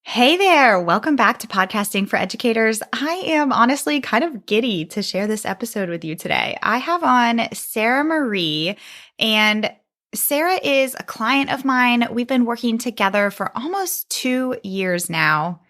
Hey there. Welcome back to Podcasting for Educators. I am honestly kind of giddy to share this episode with you today. I have on Sara Marye, and Sara is a client of mine. We've been working together for almost 2 years now.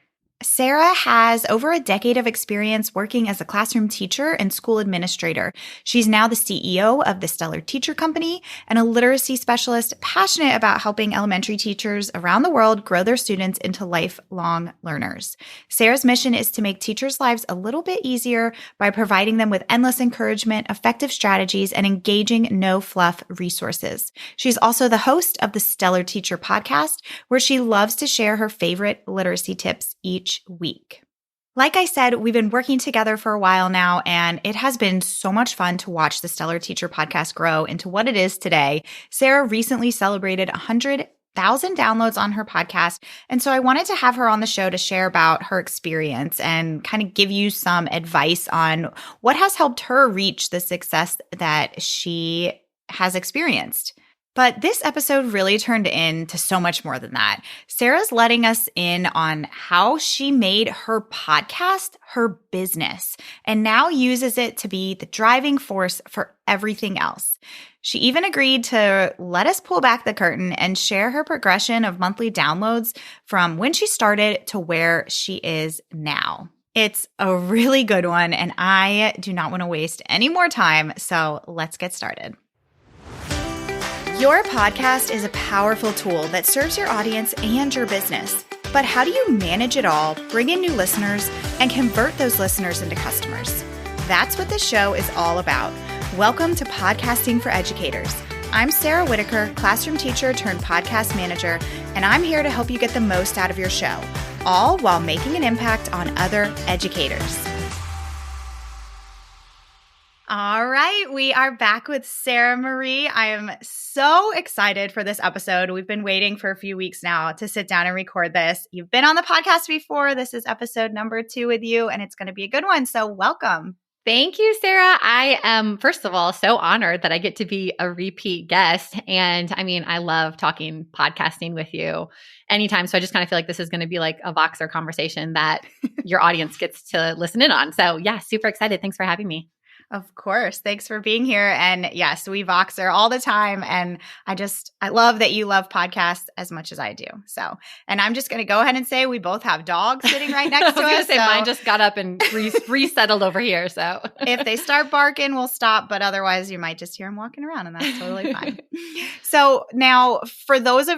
Sara has over a decade of experience working as a classroom teacher and school administrator. She's now the CEO of the Stellar Teacher Company and a literacy specialist passionate about helping elementary teachers around the world grow their students into lifelong learners. Sara's mission is to make teachers' lives a little bit easier by providing them with endless encouragement, effective strategies, and engaging no-fluff resources. She's also the host of the Stellar Teacher podcast, where she loves to share her favorite literacy tips each week. Like I said, we've been working together for a while now, and it has been so much fun to watch the Stellar Teacher podcast grow into what it is today. Sara recently celebrated 100,000 downloads on her podcast, and so I wanted to have her on the show to share about her experience and kind of give you some advice on what has helped her reach the success that she has experienced. But this episode really turned into so much more than that. Sara's letting us in on how she made her podcast her business and now uses it to be the driving force for everything else. She even agreed to let us pull back the curtain and share her progression of monthly downloads from when she started to where she is now. It's a really good one, and I do not want to waste any more time, so let's get started. Your podcast is a powerful tool that serves your audience and your business. But how do you manage it all, bring in new listeners, and convert those listeners into customers? That's what this show is all about. Welcome to Podcasting for Educators. I'm Sara Whitaker, classroom teacher turned podcast manager, and I'm here to help you get the most out of your show, all while making an impact on other educators. All right, we are back with Sara Marye. I am so excited for this episode. We've been waiting for a few weeks now to sit down and record this. You've been on the podcast before. This is episode number 2 with you, and it's going to be a good one. So welcome. Thank you, Sara. I am, first of all, so honored that I get to be a repeat guest. And I mean, I love talking podcasting with you anytime. So I just kind of feel like this is going to be like a Voxer conversation that your audience gets to listen in on. So yeah, super excited. Thanks for having me. Of course. Thanks for being here. And yes, we Voxer all the time. And I love that you love podcasts as much as I do. So, and I'm just going to go ahead and say we both have dogs sitting right next to us. I was going to say mine just got up and resettled over here. So if they start barking, we'll stop. But otherwise, you might just hear them walking around, and that's totally fine. So now for those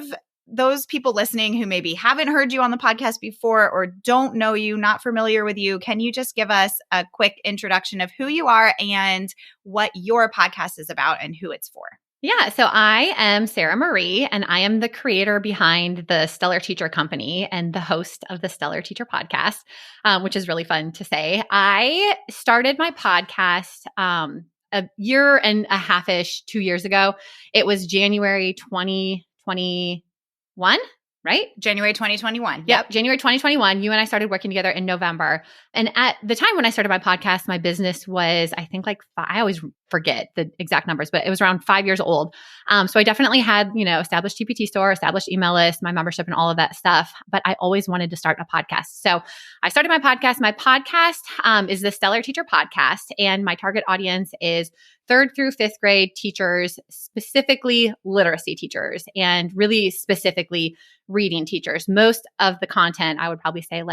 people listening who maybe haven't heard you on the podcast before or don't know you, not familiar with you, can you just give us a quick introduction of who you are and what your podcast is about and who it's for? Yeah, so I am Sara Marye, and I am the creator behind the Stellar Teacher Company and the host of the Stellar Teacher podcast, which is really fun to say. I started my podcast a year and a half-ish, 2 years ago. It was January 2021, right? January 2021. Yep. January 2021. You and I started working together in November. And at the time when I started my podcast, my business was, I think I always forget the exact numbers, but it was around 5 years old. So I definitely had, established TPT store, established email list, my membership and all of that stuff. But I always wanted to start a podcast. So I started my podcast. My podcast is the Stellar Teacher Podcast. And my target audience is 3rd through 5th grade teachers, specifically literacy teachers, and really specifically reading teachers. Most of the content, I would probably say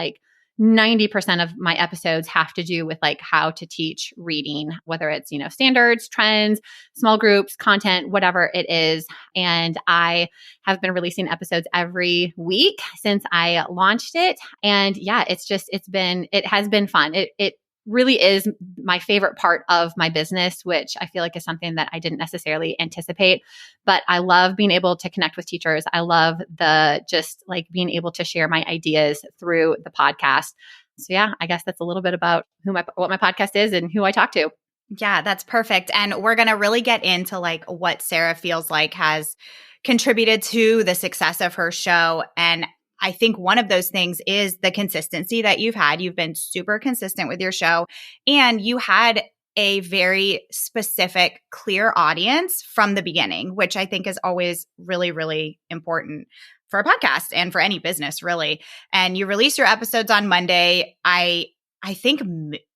90% of my episodes have to do with how to teach reading, whether it's, standards, trends, small groups, content, whatever it is. And I have been releasing episodes every week since I launched it. And yeah, it has been fun. It really is my favorite part of my business, which I feel like is something that I didn't necessarily anticipate. But I love being able to connect with teachers. I love being able to share my ideas through the podcast. So yeah, I guess that's a little bit about what my podcast is and who I talk to. Yeah, that's perfect. And we're going to really get into what Sara feels like has contributed to the success of her show. And I think one of those things is the consistency that you've had. You've been super consistent with your show, and you had a very specific, clear audience from the beginning, which I think is always really, really important. for a podcast and for any business really. And you release your episodes on Monday. I think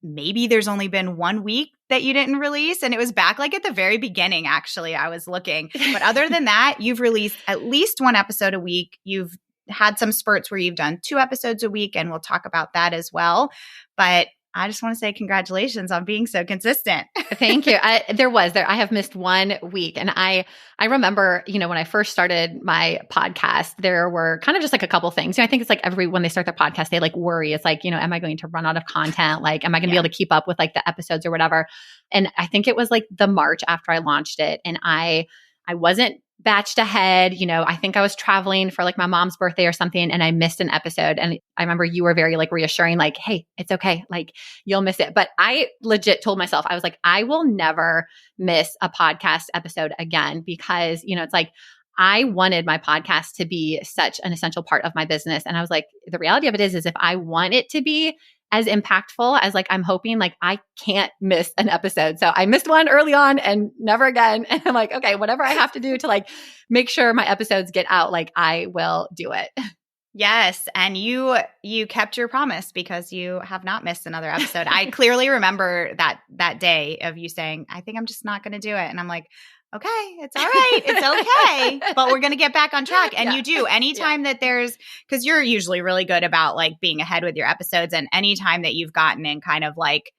maybe there's only been 1 week that you didn't release. And it was back like at the very beginning, actually, I was looking. But other than that, you've released at least 1 episode a week. You've had some spurts where you've done 2 episodes a week, and we'll talk about that as well. But I just want to say congratulations on being so consistent. Thank you. I have missed 1 week. And I remember, when I first started my podcast, there were kind of just like a couple things. I think it's like when they start their podcast, they like worry. It's like, am I going to run out of content? Like, am I going to be able to keep up with like the episodes or whatever? And I think it was like the March after I launched it. And I wasn't batched ahead. I think I was traveling for like my mom's birthday or something, and I missed an episode. And I remember you were very like reassuring, like, hey, it's okay. Like, you'll miss it. But I legit told myself, I was like, I will never miss a podcast episode again, because, it's like, I wanted my podcast to be such an essential part of my business. And I was like, the reality of it is if I want it to be as impactful as like I'm hoping, like I can't miss an episode. So I missed one early on and never again. And I'm like, okay, whatever I have to do to like make sure my episodes get out, like I will do it. Yes. And you kept your promise, because you have not missed another episode. I clearly remember that day of you saying, I think I'm just not going to do it. And I'm like, okay, it's all right. It's okay. But we're going to get back on track. And you do. Anytime that because you're usually really good about like being ahead with your episodes. And anytime that you've gotten in kind of like,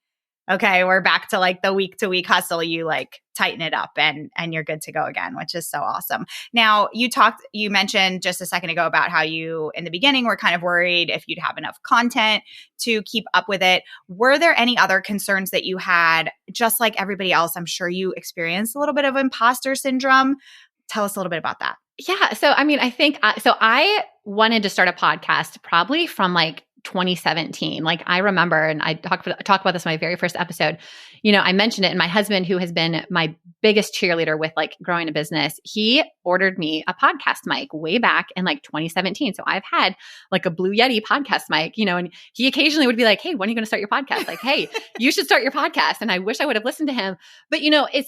okay, we're back to like the week to week hustle, you like tighten it up and you're good to go again, which is so awesome. Now you mentioned just a second ago about how you in the beginning were kind of worried if you'd have enough content to keep up with it. Were there any other concerns that you had? Just like everybody else, I'm sure you experienced a little bit of imposter syndrome. Tell us a little bit about that. Yeah. So, I mean, I think, I wanted to start a podcast probably from like 2017. Like I remember, and I talk about this in my very first episode, I mentioned it, and my husband, who has been my biggest cheerleader with like growing a business, he ordered me a podcast mic way back in like 2017. So I've had like a Blue Yeti podcast mic, and he occasionally would be like, hey, when are you going to start your podcast? Like, hey, you should start your podcast. And I wish I would have listened to him. But,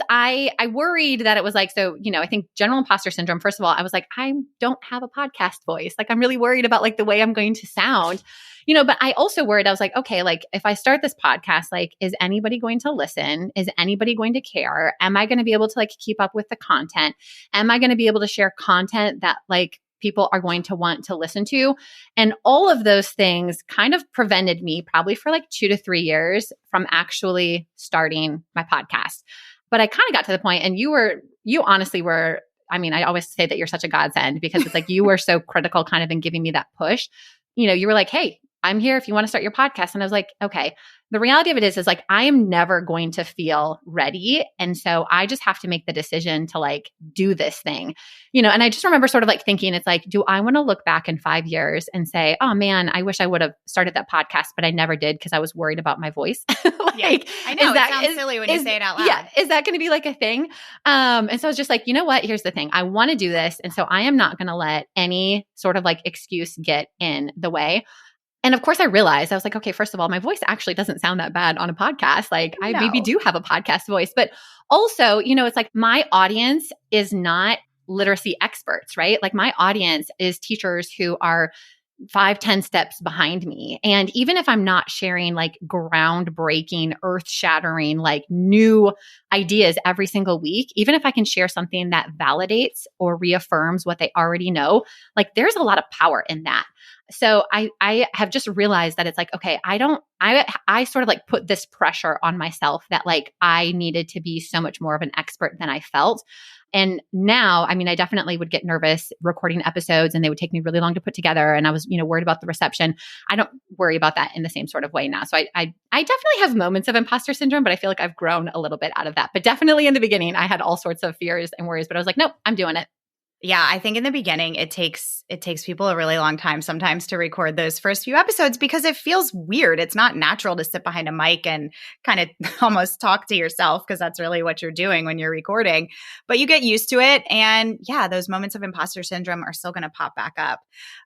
I worried that it was like, so, I think general imposter syndrome, first of all, I was like, I don't have a podcast voice. Like, I'm really worried about like the way I'm going to sound. But I also worried, I was like, okay, like if I start this podcast, like, is anybody going to listen? Is anybody going to care? Am I going to be able to like keep up with the content? Am I going to be able to share content that like people are going to want to listen to? And all of those things kind of prevented me probably for like 2 to 3 years from actually starting my podcast. But I kind of got to the point, and you honestly were, I mean, I always say that you're such a godsend, because it's like you were so critical kind of in giving me that push. You were like, hey, I'm here if you want to start your podcast. And I was like, okay, the reality of it is like, I am never going to feel ready. And so I just have to make the decision to like do this thing, and I just remember sort of like thinking, it's like, do I want to look back in 5 years and say, oh man, I wish I would have started that podcast, but I never did because I was worried about my voice. Like, I know it sounds silly when you say it out loud. Yeah. Is that going to be like a thing? And so I was just like, you know what? Here's the thing. I want to do this. And so I am not going to let any sort of like excuse get in the way. And of course I realized, I was like, okay, first of all, my voice actually doesn't sound that bad on a podcast. Like I maybe do have a podcast voice, but also, it's like my audience is not literacy experts, right? Like my audience is teachers who are 5-10 steps behind me. And even if I'm not sharing like groundbreaking, earth-shattering, like new ideas every single week, even if I can share something that validates or reaffirms what they already know, like there's a lot of power in that. So I have just realized that it's like, okay, I sort of like put this pressure on myself that like I needed to be so much more of an expert than I felt. And now, I mean, I definitely would get nervous recording episodes, and they would take me really long to put together. And I was, worried about the reception. I don't worry about that in the same sort of way now. So I definitely have moments of imposter syndrome, but I feel like I've grown a little bit out of that. But definitely in the beginning, I had all sorts of fears and worries, but I was like, nope, I'm doing it. Yeah, I think in the beginning, it takes people a really long time sometimes to record those first few episodes, because it feels weird. It's not natural to sit behind a mic and kind of almost talk to yourself, because that's really what you're doing when you're recording. But you get used to it. And yeah, those moments of imposter syndrome are still going to pop back up.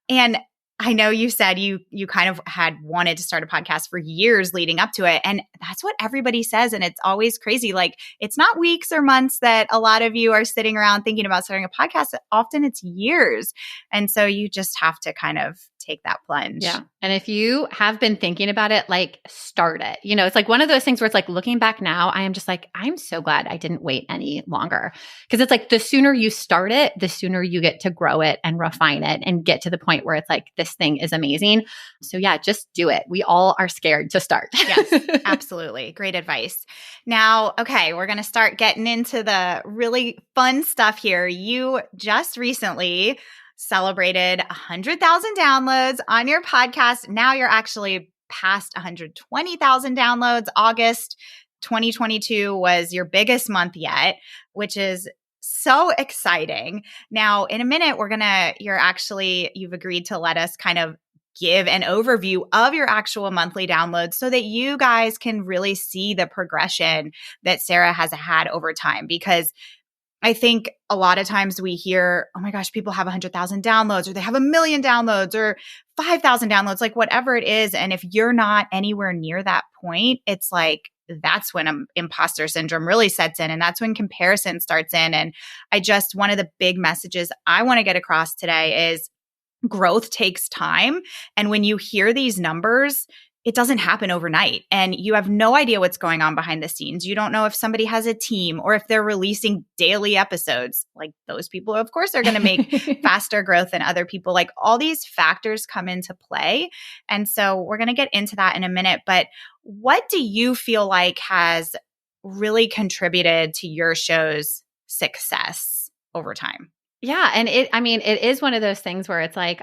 And I know you said you kind of had wanted to start a podcast for years leading up to it. And that's what everybody says. And it's always crazy. Like, it's not weeks or months that a lot of you are sitting around thinking about starting a podcast. Often it's years. And so you just have to kind of take that plunge. Yeah. And if you have been thinking about it, like, start it. It's like one of those things where it's like, looking back now, I am just like, I'm so glad I didn't wait any longer. Because it's like, the sooner you start it, the sooner you get to grow it and refine it and get to the point where it's like, this thing is amazing. So yeah, just do it. We all are scared to start. Yes, absolutely. Great advice. Now, okay, we're going to start getting into the really fun stuff here. You just recently celebrated 100,000 downloads on your podcast. Now you're actually past 120,000 downloads. August 2022 was your biggest month yet, which is so exciting. Now, in a minute, you've agreed to let us kind of give an overview of your actual monthly downloads so that you guys can really see the progression that Sara has had over time. Because I think a lot of times we hear, oh my gosh, people have 100,000 downloads, or they have 1,000,000 downloads, or 5,000 downloads, like whatever it is. And if you're not anywhere near that point, it's like, that's when imposter syndrome really sets in. And that's when comparison starts in. And one of the big messages I want to get across today is growth takes time. And when you hear these numbers, it doesn't happen overnight. And you have no idea what's going on behind the scenes. You don't know if somebody has a team or if they're releasing daily episodes. Like, those people, of course, are going to make faster growth than other people. Like, all these factors come into play. And so we're going to get into that in a minute. But what do you feel like has really contributed to your show's success over time? Yeah. And it is one of those things where it's like,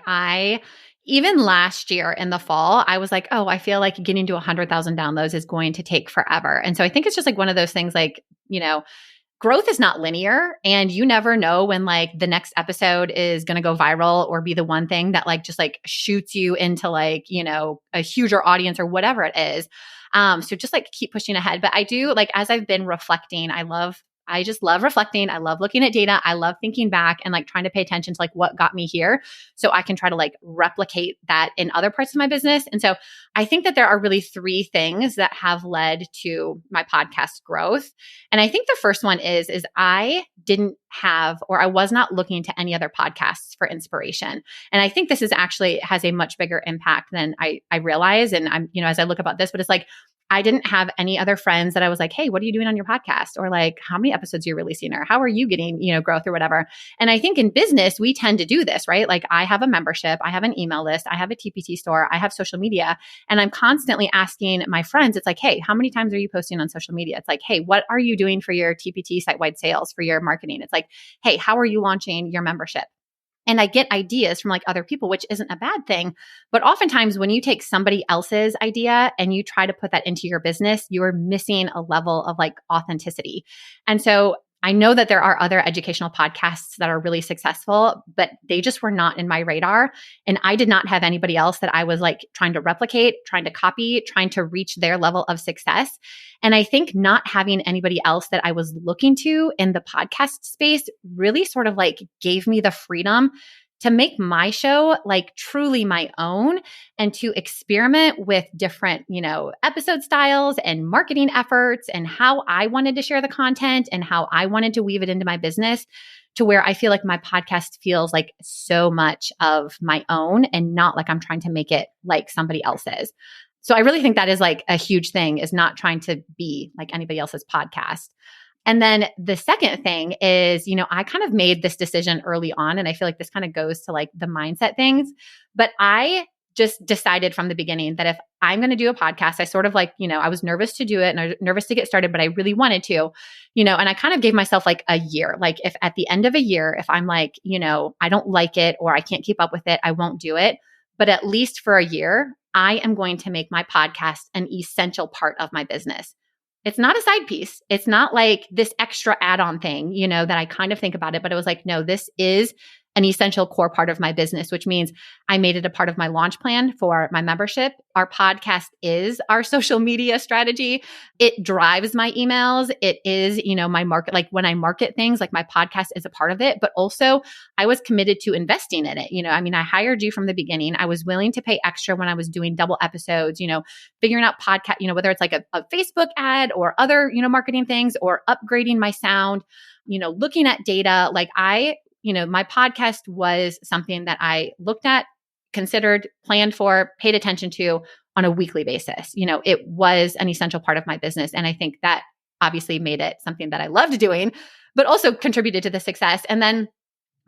even last year in the fall, I was like, oh, I feel like getting to 100,000 downloads is going to take forever. And so I think it's just like one of those things, like, growth is not linear, and you never know when like the next episode is going to go viral or be the one thing that like just like shoots you into like, a huger audience or whatever it is. So just like keep pushing ahead. But I do, like, as I've been reflecting, I just love reflecting. I love looking at data. I love thinking back and like trying to pay attention to like what got me here, so I can try to like replicate that in other parts of my business. And so I think that there are really three things that have led to my podcast growth. And I think the first one is I didn't have, or I was not looking to any other podcasts for inspiration. And I think this is actually has a much bigger impact than I realize. And I'm, as I look about this, but it's like, I didn't have any other friends that I was like, hey, what are you doing on your podcast? Or like, how many episodes are you releasing? Or how are you getting, growth or whatever? And I think in business, we tend to do this, right? Like, I have a membership, I have an email list, I have a TPT store, I have social media. And I'm constantly asking my friends, it's like, hey, how many times are you posting on social media? It's like, hey, what are you doing for your TPT site-wide sales, for your marketing? It's like, hey, how are you launching your membership? And I get ideas from like other people, which isn't a bad thing. But oftentimes when you take somebody else's idea and you try to put that into your business, you're missing a level of like authenticity. And so I know that there are other educational podcasts that are really successful, but they just were not in my radar. And I did not have anybody else that I was like trying to replicate, trying to copy, trying to reach their level of success. And I think not having anybody else that I was looking to in the podcast space really sort of like gave me the freedom to make my show like truly my own and to experiment with different, episode styles and marketing efforts and how I wanted to share the content and how I wanted to weave it into my business, to where I feel like my podcast feels like so much of my own and not like I'm trying to make it like somebody else's. So I really think that is like a huge thing, is not trying to be like anybody else's podcast. And then the second thing is, I kind of made this decision early on, and I feel like this kind of goes to like the mindset things, but I just decided from the beginning that if I'm going to do a podcast, I sort of like, I was nervous to do it and I was nervous to get started, but I really wanted to, and I kind of gave myself like a year. Like, if at the end of a year, if I'm like, I don't like it or I can't keep up with it, I won't do it. But at least for a year, I am going to make my podcast an essential part of my business. It's not a side piece. It's not like this extra add-on thing, that I kind of think about it, but it was like, no, this is an essential core part of my business, which means I made it a part of my launch plan for my membership. Our podcast is our social media strategy. It drives my emails. It is, my market. Like when I market things, like my podcast is a part of it, but also I was committed to investing in it. I hired you from the beginning. I was willing to pay extra when I was doing double episodes, figuring out podcast, whether it's like a Facebook ad or other, marketing things or upgrading my sound, looking at data. My podcast was something that I looked at, considered, planned for, paid attention to on a weekly basis. It was an essential part of my business. And I think that obviously made it something that I loved doing, but also contributed to the success. And then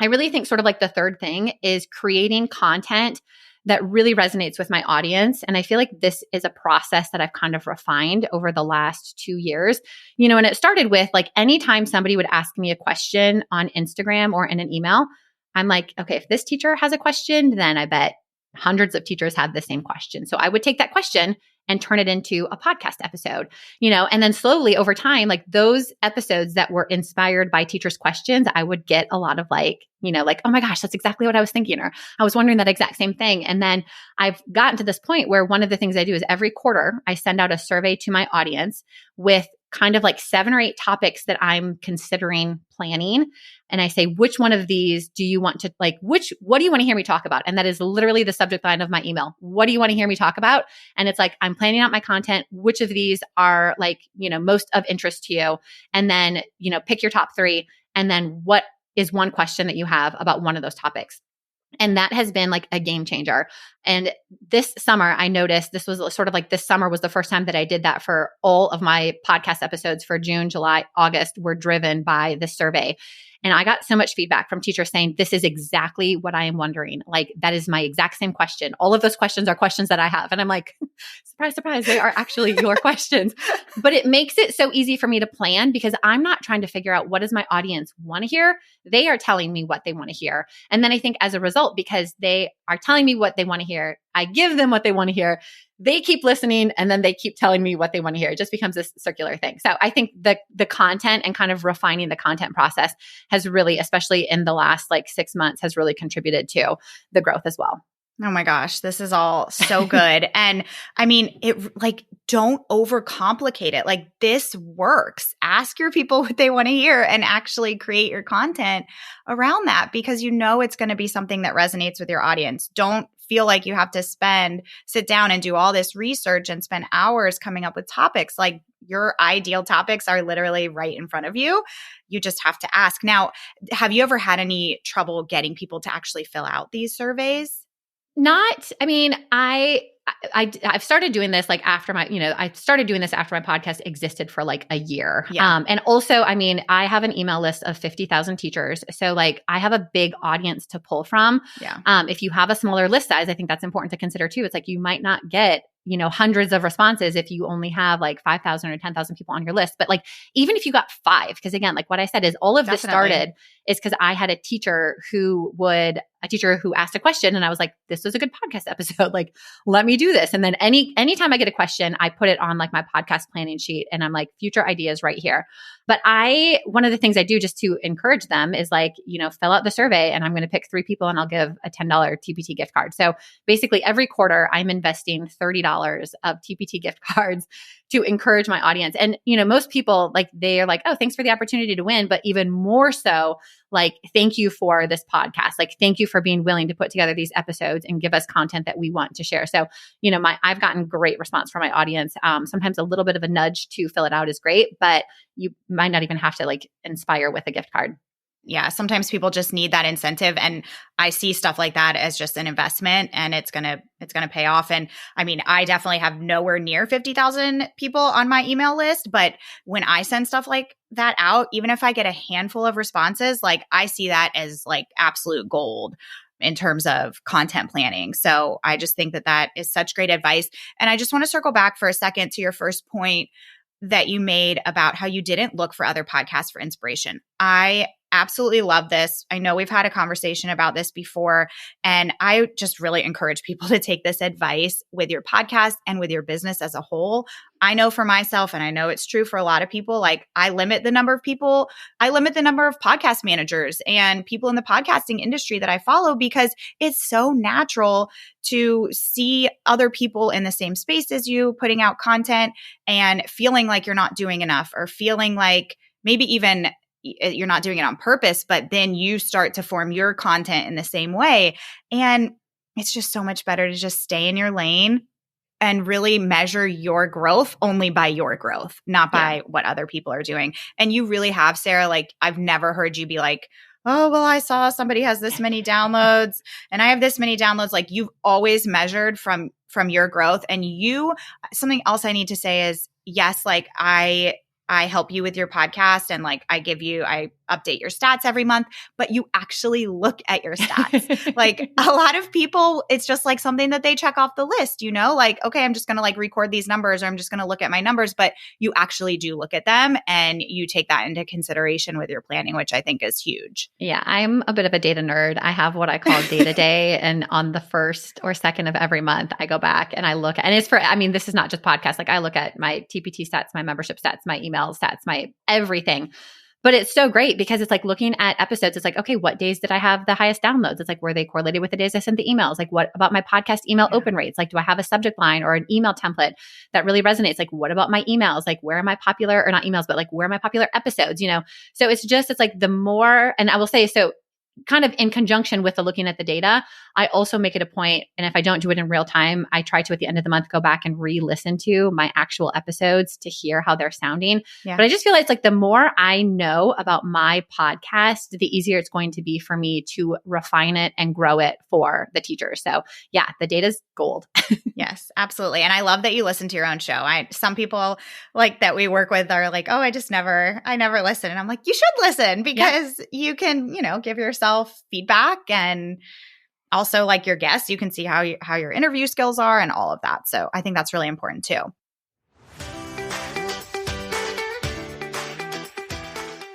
I really think sort of like the third thing is creating content that really resonates with my audience. And I feel like this is a process that I've kind of refined over the last 2 years. And it started with like anytime somebody would ask me a question on Instagram or in an email, I'm like, okay, if this teacher has a question, then I bet hundreds of teachers have the same question. So I would take that question and turn it into a podcast episode, and then slowly over time, like those episodes that were inspired by teachers' questions, I would get a lot of oh my gosh, that's exactly what I was thinking, or I was wondering that exact same thing. And then I've gotten to this point where one of the things I do is every quarter, I send out a survey to my audience with kind of like 7 or 8 topics that I'm considering planning. And I say, which one of these do you want to what do you want to hear me talk about? And that is literally the subject line of my email. What do you want to hear me talk about? And it's like, I'm planning out my content. Which of these are most of interest to you? And then, pick your top 3. And then what is one question that you have about one of those topics? And that has been like a game changer. And this summer, I noticed this was sort of like this summer was the first time that I did that for all of my podcast episodes for June, July, August were driven by this survey. And I got so much feedback from teachers saying, this is exactly what I am wondering. Like, that is my exact same question. All of those questions are questions that I have. And I'm like, surprise, surprise, they are actually your questions. But it makes it so easy for me to plan because I'm not trying to figure out what does my audience want to hear. They are telling me what they want to hear. And then I think as a result, because they are telling me what they want to hear, I give them what they want to hear. They keep listening and then they keep telling me what they want to hear. It just becomes this circular thing. So I think the content and kind of refining the content process has really, especially in the last 6 months, has really contributed to the growth as well. Oh my gosh, this is all so good. And don't overcomplicate it. Like, this works. Ask your people what they want to hear and actually create your content around that because it's going to be something that resonates with your audience. Don't feel like you have to sit down and do all this research and spend hours coming up with topics. Like, your ideal topics are literally right in front of you. You just have to ask. Now, have you ever had any trouble getting people to actually fill out these surveys? I've started doing this after I started doing this after my podcast existed for a year. Yeah. And also, I have an email list of 50,000 teachers. So I have a big audience to pull from. Yeah. If you have a smaller list size, I think that's important to consider too. It's you might not get hundreds of responses if you only have 5,000 or 10,000 people on your list. But even if you got 5, because again, what I said is all of this started is because I had a teacher who asked a question and I was like, this was a good podcast episode. Let me do this. And then anytime I get a question, I put it on my podcast planning sheet and I'm future ideas right here. But one of the things I do just to encourage them is fill out the survey and I'm going to pick 3 people and I'll give a $10 TPT gift card. So basically every quarter I'm investing $30 of TPT gift cards to encourage my audience. And, most people they are oh, thanks for the opportunity to win. But even more so, thank you for this podcast. Thank you for being willing to put together these episodes and give us content that we want to share. So, I've gotten great response from my audience. Sometimes a little bit of a nudge to fill it out is great, but you might not even have to inspire with a gift card. Yeah, sometimes people just need that incentive, and I see stuff like that as just an investment, and it's gonna pay off. And I definitely have nowhere near 50,000 people on my email list, but when I send stuff like that out, even if I get a handful of responses, I see that as absolute gold in terms of content planning. So I just think that is such great advice. And I just want to circle back for a second to your first point that you made about how you didn't look for other podcasts for inspiration. I absolutely love this. I know we've had a conversation about this before, and I just really encourage people to take this advice with your podcast and with your business as a whole. I know for myself, and I know it's true for a lot of people, like I limit the number of podcast managers and people in the podcasting industry that I follow because it's so natural to see other people in the same space as you putting out content and feeling like you're not doing enough, or feeling like maybe even you're not doing it on purpose, but then you start to form your content in the same way. And it's just so much better to just stay in your lane and really measure your growth only by your growth, not by what other people are doing. And you really have, Sara, like I've never heard you be like, oh, well, I saw somebody has this many downloads and I have this many downloads. Like you've always measured from your growth. And something else I need to say is, yes, like I help you with your podcast and like I update your stats every month, but you actually look at your stats. Like a lot of people, it's just like something that they check off the list, like, okay, I'm just going to like record these numbers, or I'm just going to look at my numbers, but you actually do look at them and you take that into consideration with your planning, which I think is huge. Yeah, I'm a bit of a data nerd. I have what I call data day. And on the first or second of every month, I go back and I look, and this is not just podcasts. Like I look at my TPT stats, my membership stats, my email stats, my everything. But it's so great because it's like looking at episodes. It's like, okay, what days did I have the highest downloads? It's like, were they correlated with the days I sent the emails? Like, what about my podcast email open rates? Like, do I have a subject line or an email template that really resonates? Like, what about my emails? Like, where am I popular, or not emails, but like, where are my popular episodes? So it's like the more, and I will say, so kind of in conjunction with the looking at the data, I also make it a point, and if I don't do it in real time, I try to at the end of the month go back and re-listen to my actual episodes to hear how they're sounding. Yeah. But I just feel like it's like the more I know about my podcast, the easier it's going to be for me to refine it and grow it for the teachers. So yeah, the data's gold. Yes, absolutely. And I love that you listen to your own show. Some people like that we work with are like, oh, I never listen. And I'm like, you should listen because you can, give yourself feedback, and also like your guests, you can see how your interview skills are and all of that. So I think that's really important too.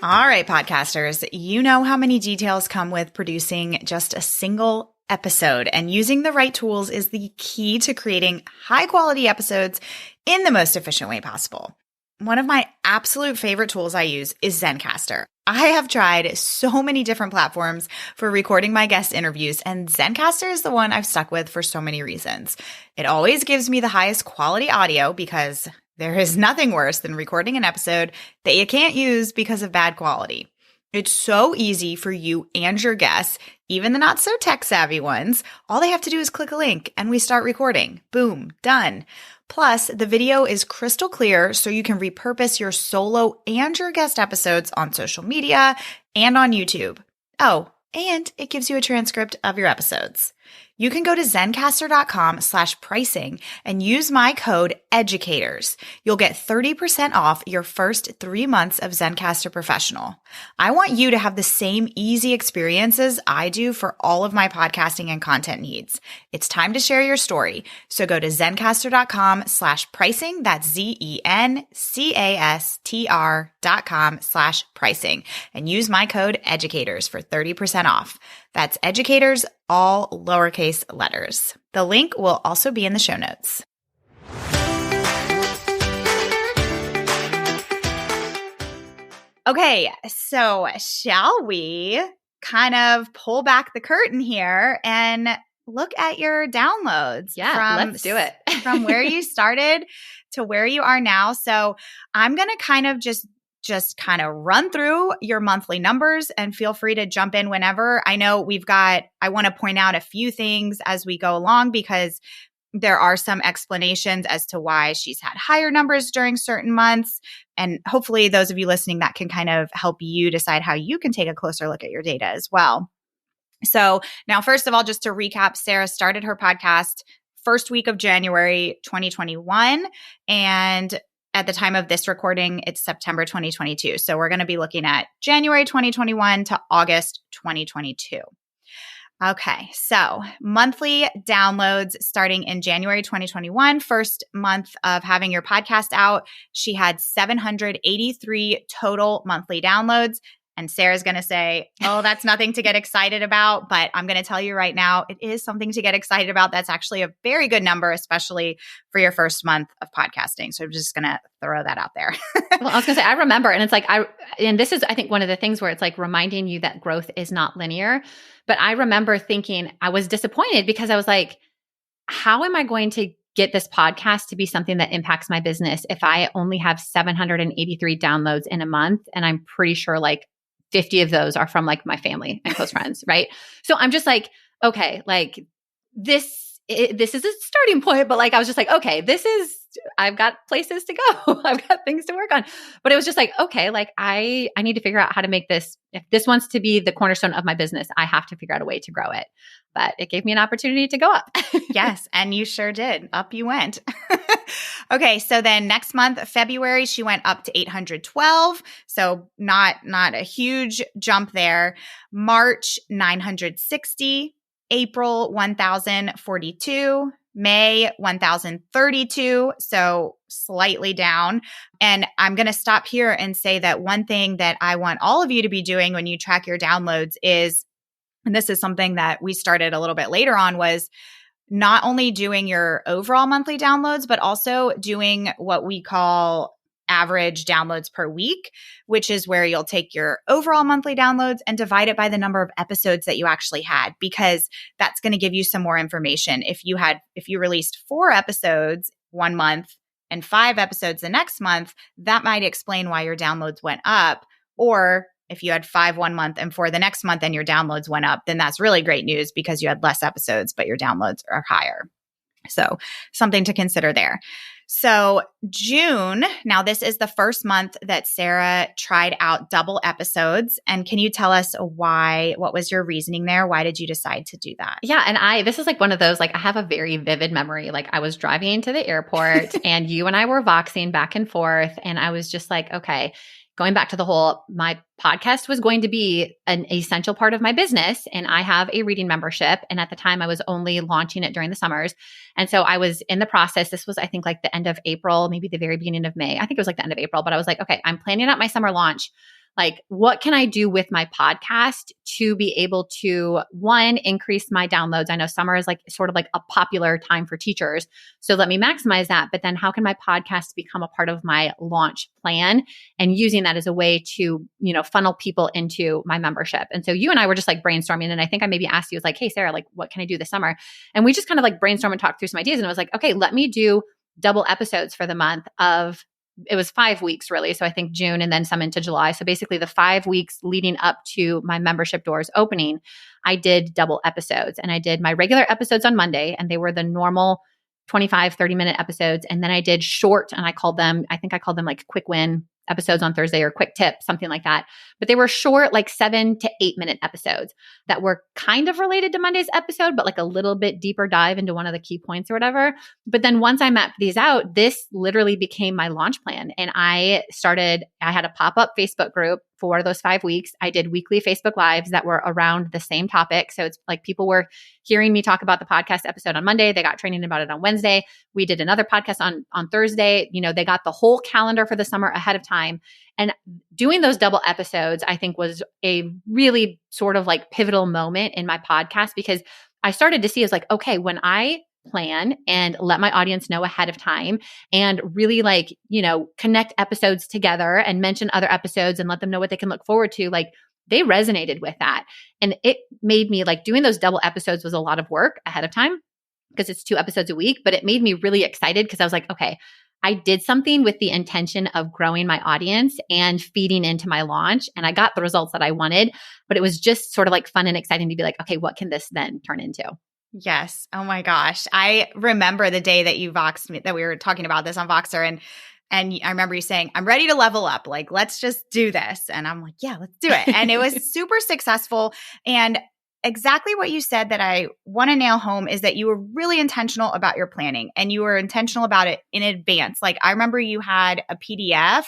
All right, podcasters, you know how many details come with producing just a single episode, and using the right tools is the key to creating high quality episodes in the most efficient way possible. One of my absolute favorite tools I use is Zencastr. I have tried so many different platforms for recording my guest interviews, and Zencastr is the one I've stuck with for so many reasons. It always gives me the highest quality audio because there is nothing worse than recording an episode that you can't use because of bad quality. It's so easy for you and your guests, even the not so tech savvy ones. All they have to do is click a link and we start recording. Boom, done. Plus, the video is crystal clear, so you can repurpose your solo and your guest episodes on social media and on YouTube. Oh, and it gives you a transcript of your episodes. You can go to zencastr.com/pricing and use my code EDUCATORS. You'll get 30% off your first 3 months of Zencastr Professional. I want you to have the same easy experiences I do for all of my podcasting and content needs. It's time to share your story. So go to zencastr.com/pricing. That's zencastr.com/pricing and use my code EDUCATORS for 30% off. That's EDUCATORS, all lowercase letters. The link will also be in the show notes. Okay, so shall we kind of pull back the curtain here and look at your downloads? Yeah, let's do it. From where you started to where you are now. So I'm going to kind of just kind of run through your monthly numbers, and feel free to jump in whenever. I know I want to point out a few things as we go along because there are some explanations as to why she's had higher numbers during certain months. And hopefully those of you listening, that can kind of help you decide how you can take a closer look at your data as well. So now, first of all, just to recap, Sara started her podcast first week of January 2021, and at the time of this recording, it's September 2022. So we're going to be looking at January 2021 to August 2022. Okay, so monthly downloads starting in January 2021, first month of having your podcast out, she had 783 total monthly downloads. And Sarah's going to say, oh, that's nothing to get excited about. But I'm going to tell you right now, it is something to get excited about. That's actually a very good number, especially for your first month of podcasting. So I'm just going to throw that out there. Well, I was going to say, I remember, and it's like, and this is, I think, one of the things where it's like reminding you that growth is not linear. But I remember thinking I was disappointed because I was like, how am I going to get this podcast to be something that impacts my business if I only have 783 downloads in a month? And I'm pretty sure like 50 of those are from like my family and close friends, right? So I'm just like, okay, like this is a starting point, but like I was just like, okay, I've got places to go. I've got things to work on. But it was just like, okay, like I need to figure out how to make this, if this wants to be the cornerstone of my business, I have to figure out a way to grow it. But it gave me an opportunity to go up. Yes, and you sure did. Up you went. Okay, so then next month, February, she went up to 812. So not a huge jump there. March, 960. April, 1,042. May, 1,032. So slightly down. And I'm going to stop here and say that one thing that I want all of you to be doing when you track your downloads is, and this is something that we started a little bit later on, was not only doing your overall monthly downloads, but also doing what we call average downloads per week, which is where you'll take your overall monthly downloads and divide it by the number of episodes that you actually had, because that's going to give you some more information. If you released 4 episodes one month and 5 episodes the next month, that might explain why your downloads went up. Or if you had 5 one month and 4 the next month and your downloads went up, then that's really great news because you had less episodes, but your downloads are higher. So something to consider there. So June, now this is the first month that Sara tried out double episodes. And can you tell us why? What was your reasoning there? Why did you decide to do that? Yeah. And this is like one of those, like I have a very vivid memory. Like I was driving to the airport and you and I were voxing back and forth. And I was just like, okay, going back to the whole, my podcast was going to be an essential part of my business. And I have a reading membership. And at the time I was only launching it during the summers. And so I was in the process. This was, I think, like the end of April, maybe the very beginning of May. I think it was like the end of April, but I was like, okay, I'm planning out my summer launch. Like, what can I do with my podcast to be able to, one, increase my downloads? I know summer is like sort of like a popular time for teachers. So let me maximize that. But then how can my podcast become a part of my launch plan and using that as a way to, funnel people into my membership? And so you and I were just like brainstorming. And I think I maybe asked you, was like, hey, Sara, like, what can I do this summer? And we just kind of like brainstorm and talk through some ideas. And I was like, okay, let me do double episodes for the month of, it was 5 weeks really. So I think June and then some into July. So basically the 5 weeks leading up to my membership doors opening, I did double episodes, and I did my regular episodes on Monday, and they were the normal 25, 30-minute episodes. And then I did short, and I called them like quick win episodes on Thursday, or quick tip, something like that. But they were short, like 7 to 8 minute episodes that were kind of related to Monday's episode, but like a little bit deeper dive into one of the key points or whatever. But then once I mapped these out, this literally became my launch plan. And I had a pop-up Facebook group for those 5 weeks. I did weekly Facebook Lives that were around the same topic. So it's like people were hearing me talk about the podcast episode on Monday. They got training about it on Wednesday. We did another podcast on Thursday. They got the whole calendar for the summer ahead of time. And doing those double episodes, I think, was a really sort of like pivotal moment in my podcast, because I started to see as like, okay, when I plan and let my audience know ahead of time and really like, connect episodes together and mention other episodes and let them know what they can look forward to, like they resonated with that. And it made me like, doing those double episodes was a lot of work ahead of time because it's 2 episodes a week, but it made me really excited because I was like, okay, I did something with the intention of growing my audience and feeding into my launch. And I got the results that I wanted, but it was just sort of like fun and exciting to be like, okay, what can this then turn into? Yes. Oh my gosh. I remember the day that you Voxed me, that we were talking about this on Voxer, and I remember you saying, I'm ready to level up. Like, let's just do this. And I'm like, yeah, let's do it. And it was super successful. And exactly what you said that I want to nail home is that you were really intentional about your planning, and you were intentional about it in advance. Like, I remember you had a PDF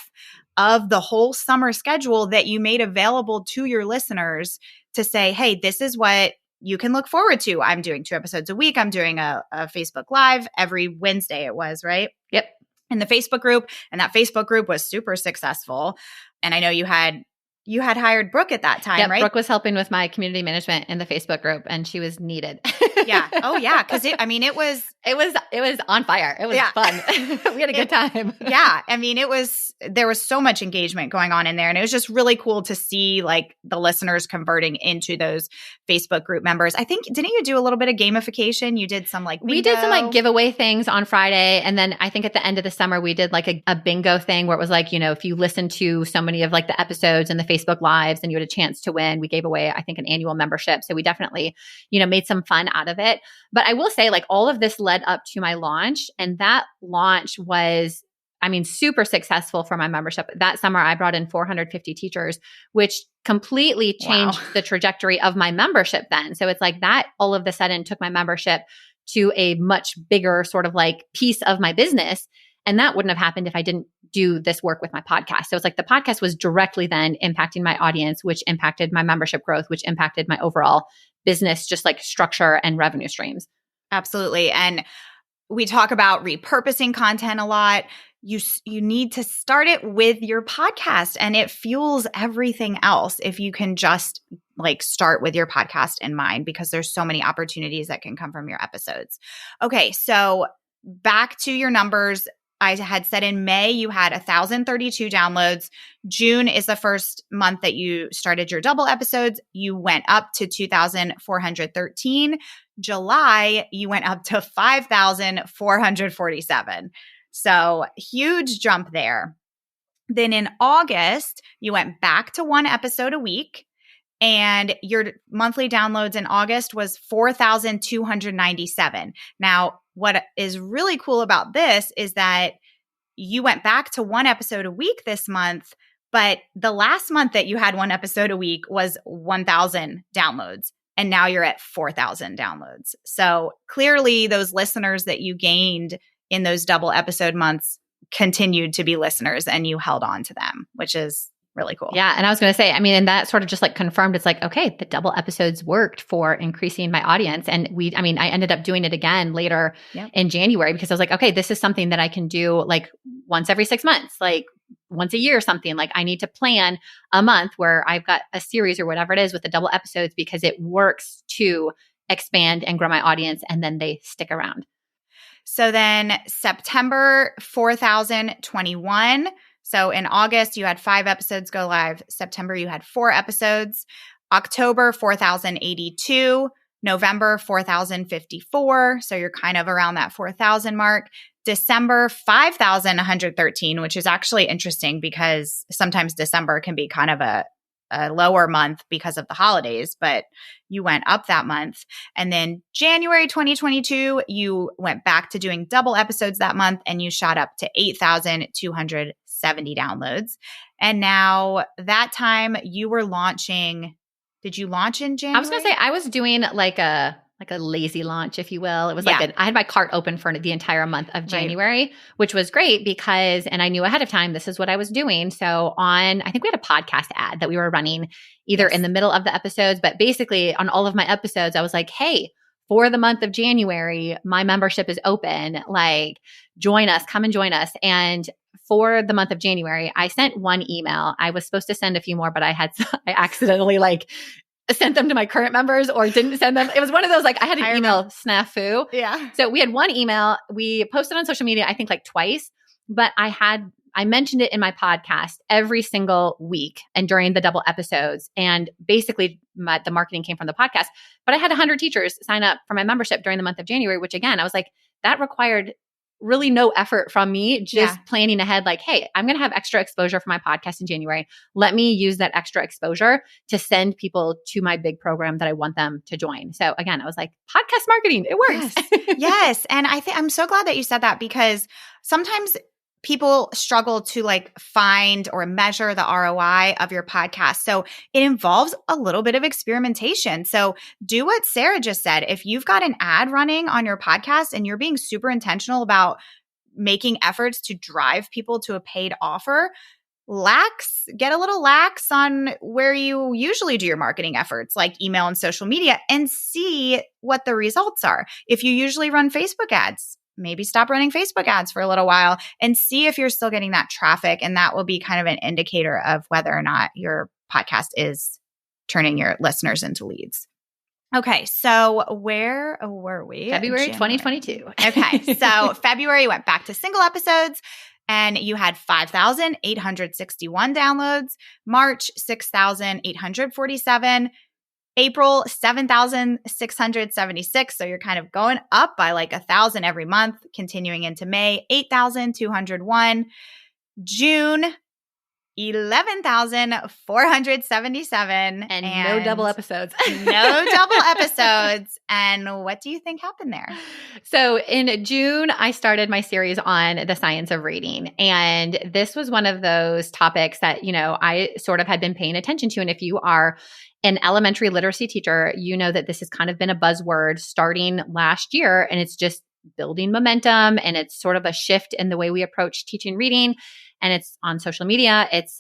of the whole summer schedule that you made available to your listeners to say, hey, this is what you can look forward to. I'm doing 2 episodes a week. I'm doing a Facebook Live every Wednesday, it was, right? Yep. In the Facebook group. And that Facebook group was super successful. And I know you had you had hired Brooke at that time, Yep, right? Brooke was helping with my community management in the Facebook group, and she was needed. Yeah. Oh, yeah. Because it was on fire. It was fun. We had a good time. Yeah. I mean, there was so much engagement going on in there. And it was just really cool to see like the listeners converting into those Facebook group members. I think, didn't you do a little bit of gamification? You did some like bingo. We did some like giveaway things on Friday. And then I think at the end of the summer, we did like a bingo thing where it was like, if you listen to so many of like the episodes and the Facebook lives and you had a chance to win, we gave away, I think, an annual membership. So we definitely, made some fun out of it. But I will say like all of this led up to my launch, and that launch was, super successful for my membership. That summer, I brought in 450 teachers, which completely changed the trajectory of my membership then. So it's like that all of a sudden took my membership to a much bigger sort of like piece of my business. And that wouldn't have happened if I didn't do this work with my podcast. So it's like the podcast was directly then impacting my audience, which impacted my membership growth, which impacted my overall business, just like structure and revenue streams. Absolutely. And we talk about repurposing content a lot. You need to start it with your podcast, and it fuels everything else if you can just like start with your podcast in mind, because there's so many opportunities that can come from your episodes. Okay, so back to your numbers. I had said in May you had 1,032 downloads. June is the first month that you started your double episodes. You went up to 2,413. July, you went up to 5,447. So huge jump there. Then in August, you went back to 1 episode a week, and your monthly downloads in August was 4,297. Now, what is really cool about this is that you went back to 1 episode a week this month, but the last month that you had 1 episode a week was 1,000 downloads. And now you're at 4,000 downloads. So clearly those listeners that you gained in those double episode months continued to be listeners, and you held on to them, which is really cool. Yeah. And I was going to say, and that sort of just like confirmed, it's like, okay, the double episodes worked for increasing my audience. And I ended up doing it again later in January, because I was like, okay, this is something that I can do like once every 6 months, like once a year or something. Like I need to plan a month where I've got a series or whatever it is with the double episodes, because it works to expand and grow my audience, and then they stick around. So then September, 4,021. So in August, you had 5 episodes go live. September, you had 4 episodes. October, 4,082. November, 4,054. So you're kind of around that 4,000 mark. December, 5,113, which is actually interesting because sometimes December can be kind of a lower month because of the holidays, but you went up that month. And then January 2022, you went back to doing double episodes that month, and you shot up to 8,270 downloads. And now that time you were launching, did you launch in January? I was going to say, I was doing like a lazy launch, if you will. It was like I had my cart open for the entire month of January, which was great because, and I knew ahead of time, this is what I was doing. So I think we had a podcast ad that we were running either in the middle of the episodes, but basically on all of my episodes, I was like, hey, for the month of January, my membership is open. Like join us, come and join us. And for the month of January, I sent 1 email. I was supposed to send a few more, but I accidentally sent them to my current members or didn't send them. It was one of those, like I had an email snafu. Yeah. So we had 1 email. We posted on social media, I think like twice, but I mentioned it in my podcast every single week and during the double episodes. And basically the marketing came from the podcast, but I had 100 teachers sign up for my membership during the month of January, which again, I was like, that required really no effort from me, just planning ahead, like, hey, I'm going to have extra exposure for my podcast in January. Let me use that extra exposure to send people to my big program that I want them to join. So again, I was like, podcast marketing, it works. Yes. And I'm so glad that you said that, because sometimes people struggle to like find or measure the ROI of your podcast. So it involves a little bit of experimentation. So do what Sara just said. If you've got an ad running on your podcast and you're being super intentional about making efforts to drive people to a paid offer, get a little lax on where you usually do your marketing efforts, like email and social media, and see what the results are. If you usually run Facebook ads, maybe stop running Facebook ads for a little while and see if you're still getting that traffic. And that will be kind of an indicator of whether or not your podcast is turning your listeners into leads. Okay, so where were we? February January. 2022. Okay, so February went back to single episodes, and you had 5,861 downloads. March, 6,847. April, 7,676. So you're kind of going up by like 1,000 every month, continuing into May, 8,201. June, 11,477. And no double episodes. No double episodes. And what do you think happened there? So in June, I started my series on the science of reading. And this was one of those topics that, I sort of had been paying attention to. And if you are an elementary literacy teacher, you know that this has kind of been a buzzword starting last year, and it's just building momentum, and it's sort of a shift in the way we approach teaching reading. And it's on social media. It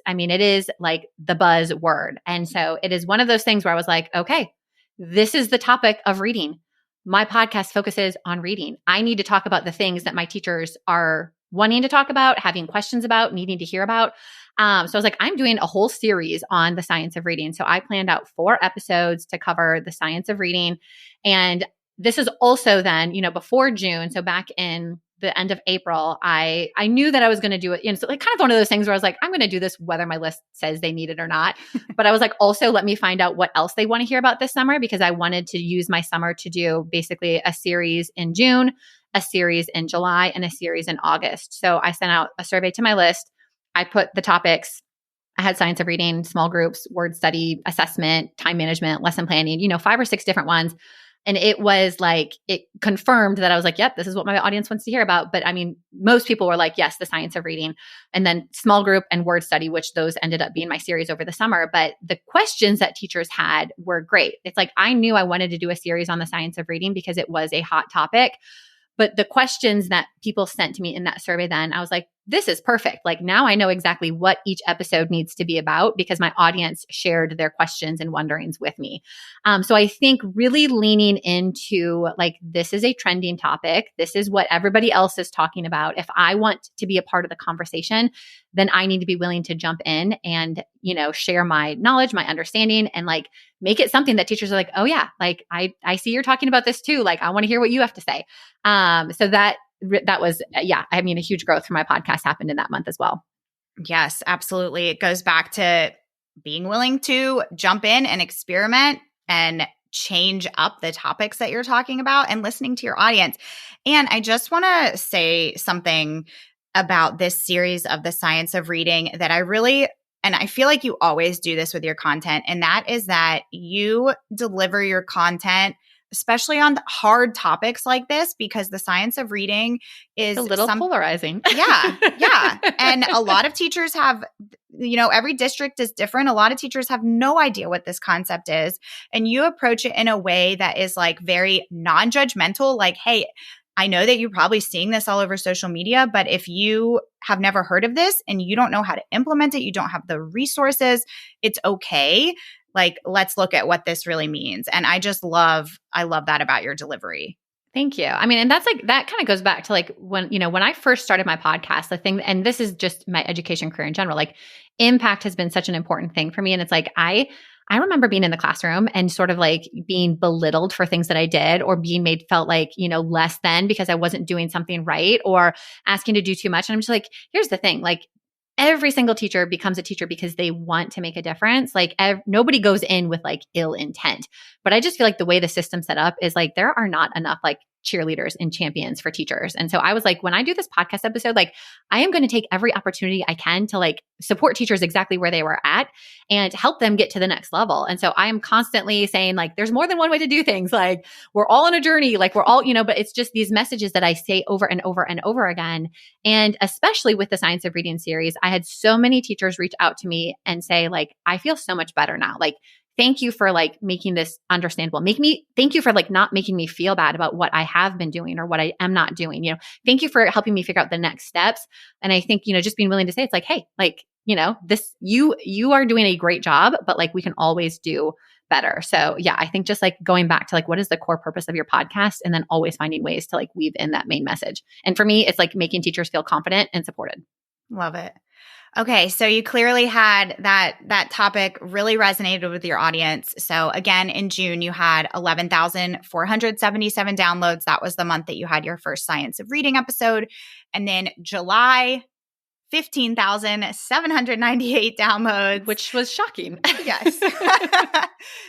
is like the buzzword. And so it is one of those things where I was like, okay, this is the topic of reading. My podcast focuses on reading. I need to talk about the things that my teachers are wanting to talk about, having questions about, needing to hear about. So I was like, I'm doing a whole series on the science of reading. So I planned out 4 episodes to cover the science of reading. And this is also then, before June. So back in the end of April, I knew that I was going to do it. So like kind of one of those things where I was like, I'm going to do this whether my list says they need it or not. But I was like, also let me find out what else they want to hear about this summer, because I wanted to use my summer to do basically a series in June, a series in July, and a series in August. So I sent out a survey to my list. I put the topics. I had science of reading, small groups, word study, assessment, time management, lesson planning, 5 or 6 different ones. And it was like, it confirmed that I was like, yep, this is what my audience wants to hear about. But most people were like, yes, the science of reading. And then small group and word study, which those ended up being my series over the summer. But the questions that teachers had were great. It's like, I knew I wanted to do a series on the science of reading because it was a hot topic. But the questions that people sent to me in that survey, then I was like, this is perfect. Like now I know exactly what each episode needs to be about because my audience shared their questions and wonderings with me. So I think really leaning into like, this is a trending topic. This is what everybody else is talking about. If I want to be a part of the conversation, then I need to be willing to jump in and, share my knowledge, my understanding, and like make it something that teachers are like, oh yeah, like I see you're talking about this too. Like I want to hear what you have to say. So that was, a huge growth for my podcast happened in that month as well. Yes, absolutely. It goes back to being willing to jump in and experiment and change up the topics that you're talking about and listening to your audience. And I just want to say something about this series of the science of reading that and I feel like you always do this with your content, and that is that you deliver your content especially on hard topics like this, because the science of reading is a little polarizing. Yeah. Yeah. And a lot of teachers have, every district is different. A lot of teachers have no idea what this concept is. And you approach it in a way that is like very non-judgmental. Like, hey, I know that you're probably seeing this all over social media, but if you have never heard of this and you don't know how to implement it, you don't have the resources, it's okay. Like, let's look at what this really means. And I love that about your delivery. Thank you. And that's like, that kind of goes back to like when I first started my podcast, the thing, and this is just my education career in general, like impact has been such an important thing for me. And it's like, I remember being in the classroom and sort of like being belittled for things that I did, or being felt like, less than because I wasn't doing something right, or asking to do too much. And I'm just like, here's the thing, like, every single teacher becomes a teacher because they want to make a difference. Like nobody goes in with like ill intent, but I just feel like the way the system's set up is like, there are not enough like cheerleaders and champions for teachers. And so I was like, when I do this podcast episode, like I am going to take every opportunity I can to like support teachers exactly where they were at and help them get to the next level. And so I am constantly saying like, there's more than one way to do things. Like we're all on a journey, like we're all, but it's just these messages that I say over and over and over again. And especially with the Science of Reading series, I had so many teachers reach out to me and say like, I feel so much better now. Like, thank you for like making this understandable. Thank you for like not making me feel bad about what I have been doing or what I am not doing. Thank you for helping me figure out the next steps. And I think, just being willing to say, it's like, hey, like, this, you are doing a great job, but like we can always do better. So yeah, I think just like going back to like, what is the core purpose of your podcast? And then always finding ways to like weave in that main message. And for me, it's like making teachers feel confident and supported. Love it. Okay, so you clearly had that topic really resonated with your audience. So again, in June, you had 11,477 downloads. That was the month that you had your first Science of Reading episode. And then July, 15,798 downloads. Which was shocking. Yes.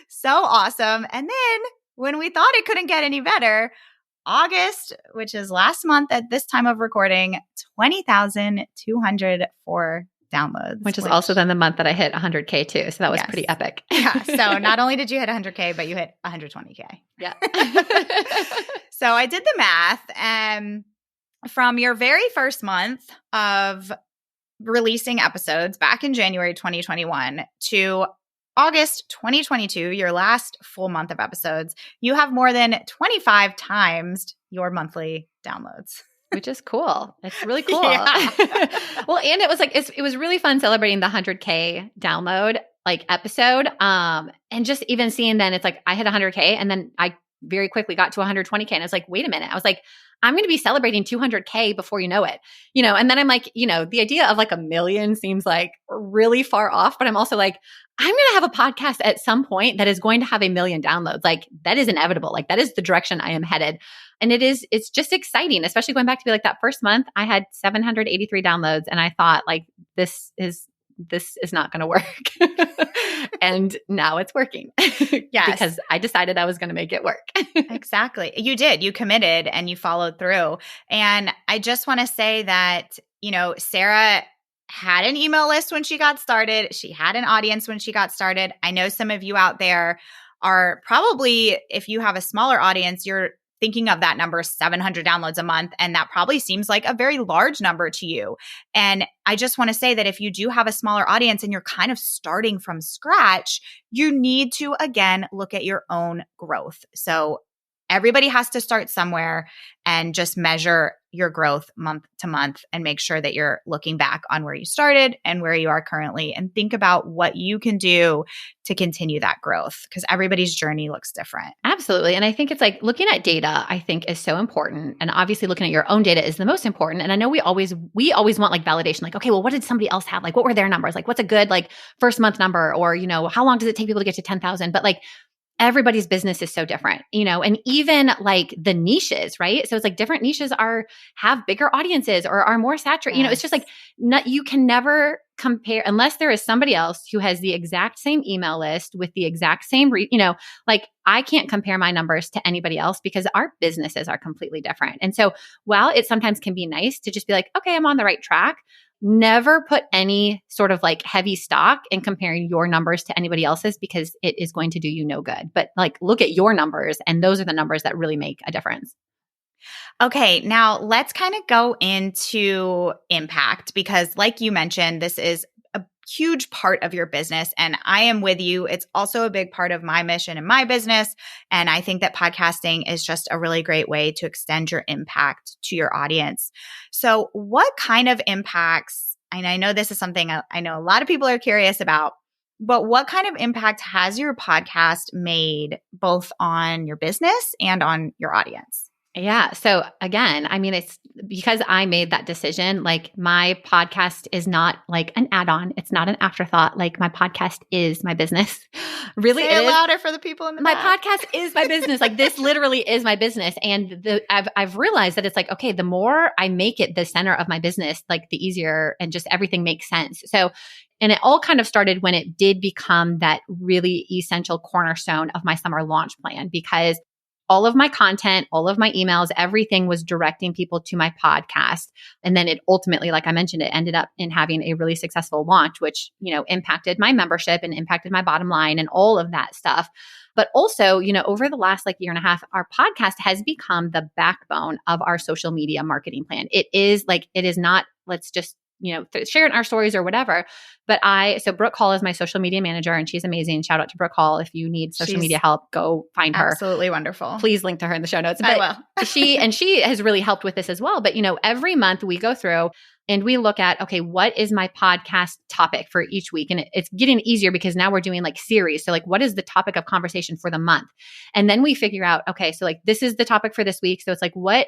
So awesome. And then when we thought it couldn't get any better, August, which is last month at this time of recording, 20,204 downloads. Which is also then the month that I hit 100K too. So that was pretty epic. Yeah. So not only did you hit 100K, but you hit 120K. Yeah. So I did the math. From your very first month of releasing episodes back in January 2021 to August 2022, your last full month of episodes, you have more than 25 times your monthly downloads. Which is cool. It's really cool. Yeah. Well, and it was like, it was really fun celebrating the 100K download like episode. And just even seeing then it's like I hit 100K and then I very quickly got to 120K and I was like, wait a minute. I was like, I'm going to be celebrating 200K before you know it, and then I'm like, the idea of like 1 million seems like really far off, but I'm also like, I'm going to have a podcast at some point that is going to have 1 million downloads. Like that is inevitable. Like that is the direction I am headed. And it's just exciting, especially going back to be like that first month, I had 783 downloads and I thought like, this is not going to work. And now it's working. Yes. Because I decided I was going to make it work. Exactly. You did. You committed and you followed through. And I just want to say that, Sara had an email list when she got started. She had an audience when she got started. I know some of you out there are probably, if you have a smaller audience, you're thinking of that number 700 downloads a month. And that probably seems like a very large number to you. And I just want to say that if you do have a smaller audience and you're kind of starting from scratch, you need to, again, look at your own growth. So everybody has to start somewhere and just measure your growth month to month and make sure that you're looking back on where you started and where you are currently and think about what you can do to continue that growth because everybody's journey looks different. Absolutely. And I think it's like looking at data, I think is so important. And obviously looking at your own data is the most important. And I know we always want like validation, like, okay, well, what did somebody else have? Like, what were their numbers? Like, what's a good like first month number? Or, how long does it take people to get to 10,000? But like, everybody's business is so different, and even like the niches, right? So it's like different niches have bigger audiences or are more saturated. Yes. It's just like you can never compare unless there is somebody else who has the exact same email list with the exact same, like I can't compare my numbers to anybody else because our businesses are completely different. And so while it sometimes can be nice to just be like, okay, I'm on the right track, never put any sort of like heavy stock in comparing your numbers to anybody else's because it is going to do you no good. But like look at your numbers and those are the numbers that really make a difference. Okay, now let's kind of go into impact because like you mentioned, this is a huge part of your business and I am with you. It's also a big part of my mission and my business. And I think that podcasting is just a really great way to extend your impact to your audience. So what kind of impacts, and I know this is something I know a lot of people are curious about, but what kind of impact has your podcast made both on your business and on your audience? Yeah. So again, I mean, it's because I made that decision. Like my podcast is not like an add-on. It's not an afterthought. Like my podcast is my business. Really, say it louder for the people in the my back. podcast is my business. Like this literally is my business. And I've realized that it's like, okay, the more I make it the center of my business, like the easier and just everything makes sense. So, and it all kind of started when it did become that really essential cornerstone of my summer launch plan because all of my content, all of my emails, everything was directing people to my podcast. And then it ultimately, like I mentioned, it ended up in having a really successful launch, which, impacted my membership and impacted my bottom line and all of that stuff. But also, over the last like year and a half, our podcast has become the backbone of our social media marketing plan. It is not, let's just share it in our stories or whatever. But so Brooke Hall is my social media manager and she's amazing. Shout out to Brooke Hall. If you need social media help, go find her. Absolutely wonderful. Please link to her in the show notes. I But will. she has really helped with this as well. But every month we go through and we look at, okay, what is my podcast topic for each week? And it's getting easier because now we're doing like series. So like, what is the topic of conversation for the month? And then we figure out, okay, so like this is the topic for this week. So it's like, what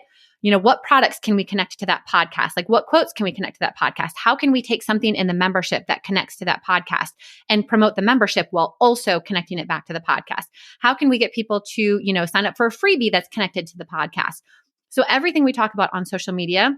products can we connect to that podcast? Like what quotes can we connect to that podcast? How can we take something in the membership that connects to that podcast and promote the membership while also connecting it back to the podcast? How can we get people to, sign up for a freebie that's connected to the podcast? So everything we talk about on social media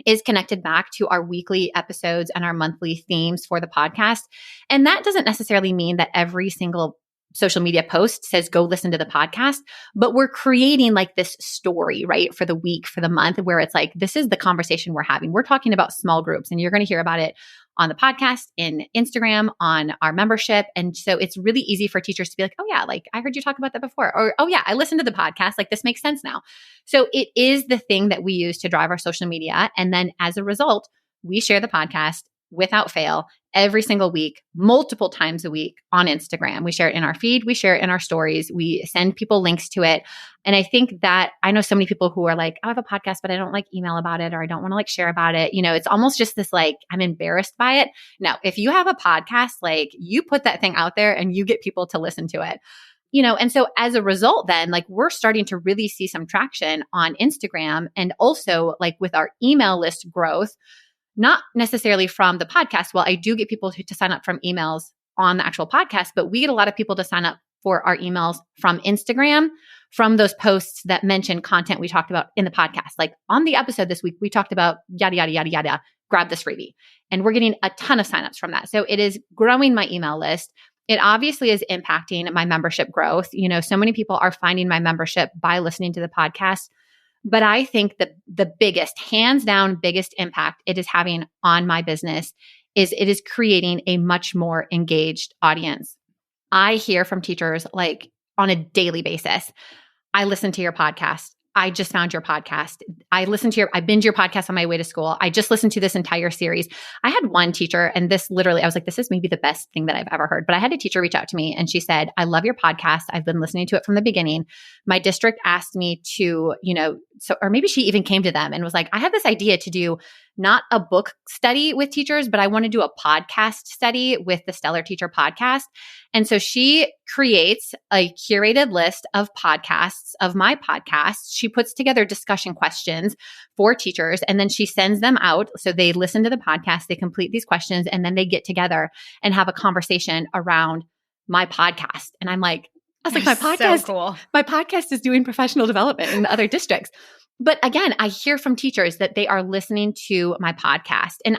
is connected back to our weekly episodes and our monthly themes for the podcast. And that doesn't necessarily mean that every single social media post says, go listen to the podcast, but we're creating like this story, right? For the week, for the month, where it's like, this is the conversation we're having. We're talking about small groups, and you're going to hear about it on the podcast, in Instagram, on our membership. And so it's really easy for teachers to be like, oh yeah, like I heard you talk about that before. Or, oh yeah, I listened to the podcast. Like this makes sense now. So it is the thing that we use to drive our social media. And then as a result, we share the podcast without fail every single week, multiple times a week on Instagram. We share it in our feed. We share it in our stories. We send people links to it. And I think that I know so many people who are like, I have a podcast, but I don't like email about it, or I don't want to like share about it. It's almost just this like, I'm embarrassed by it. No, if you have a podcast, like you put that thing out there and you get people to listen to it. And so as a result, then like we're starting to really see some traction on Instagram, and also like with our email list growth, not necessarily from the podcast. Well, I do get people to sign up from emails on the actual podcast, but we get a lot of people to sign up for our emails from Instagram, from those posts that mention content we talked about in the podcast. Like on the episode this week, we talked about yada, yada, yada, yada, grab this freebie. And we're getting a ton of signups from that. So it is growing my email list. It obviously is impacting my membership growth. So many people are finding my membership by listening to the podcast. But I think that the biggest, hands down, biggest impact it is having on my business is it is creating a much more engaged audience. I hear from teachers like on a daily basis, I listen to your podcast. I just found your podcast. I binge your podcast on my way to school. I just listened to this entire series. I had one teacher, and this literally, I was like, this is maybe the best thing that I've ever heard. But I had a teacher reach out to me and she said, I love your podcast. I've been listening to it from the beginning. My district asked me to, or maybe she even came to them and was like, I have this idea to do not a book study with teachers, but I want to do a podcast study with the Stellar Teacher podcast. And so she creates a curated list of podcasts of my podcasts. She puts together discussion questions for teachers, and then she sends them out. So they listen to the podcast, they complete these questions, and then they get together and have a conversation around my podcast. And I was like, my podcast, so cool. My podcast is doing professional development in the other districts. But again, I hear from teachers that they are listening to my podcast. And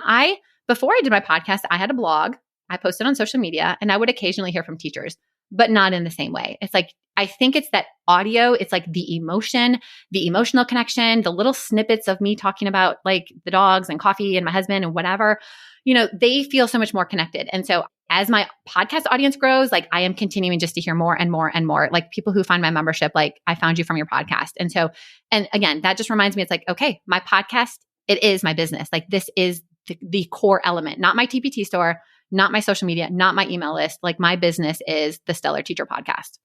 before I did my podcast, I had a blog. I posted on social media, and I would occasionally hear from teachers, but not in the same way. It's like, I think it's that audio. It's like the emotion, the emotional connection, the little snippets of me talking about like the dogs and coffee and my husband and whatever, they feel so much more connected. And so as my podcast audience grows, like I am continuing just to hear more and more and more, like people who find my membership, like I found you from your podcast. And again, that just reminds me, it's like, okay, my podcast, it is my business. Like this is the core element, not my TPT store, not my social media, not my email list. Like my business is the Stellar Teacher podcast.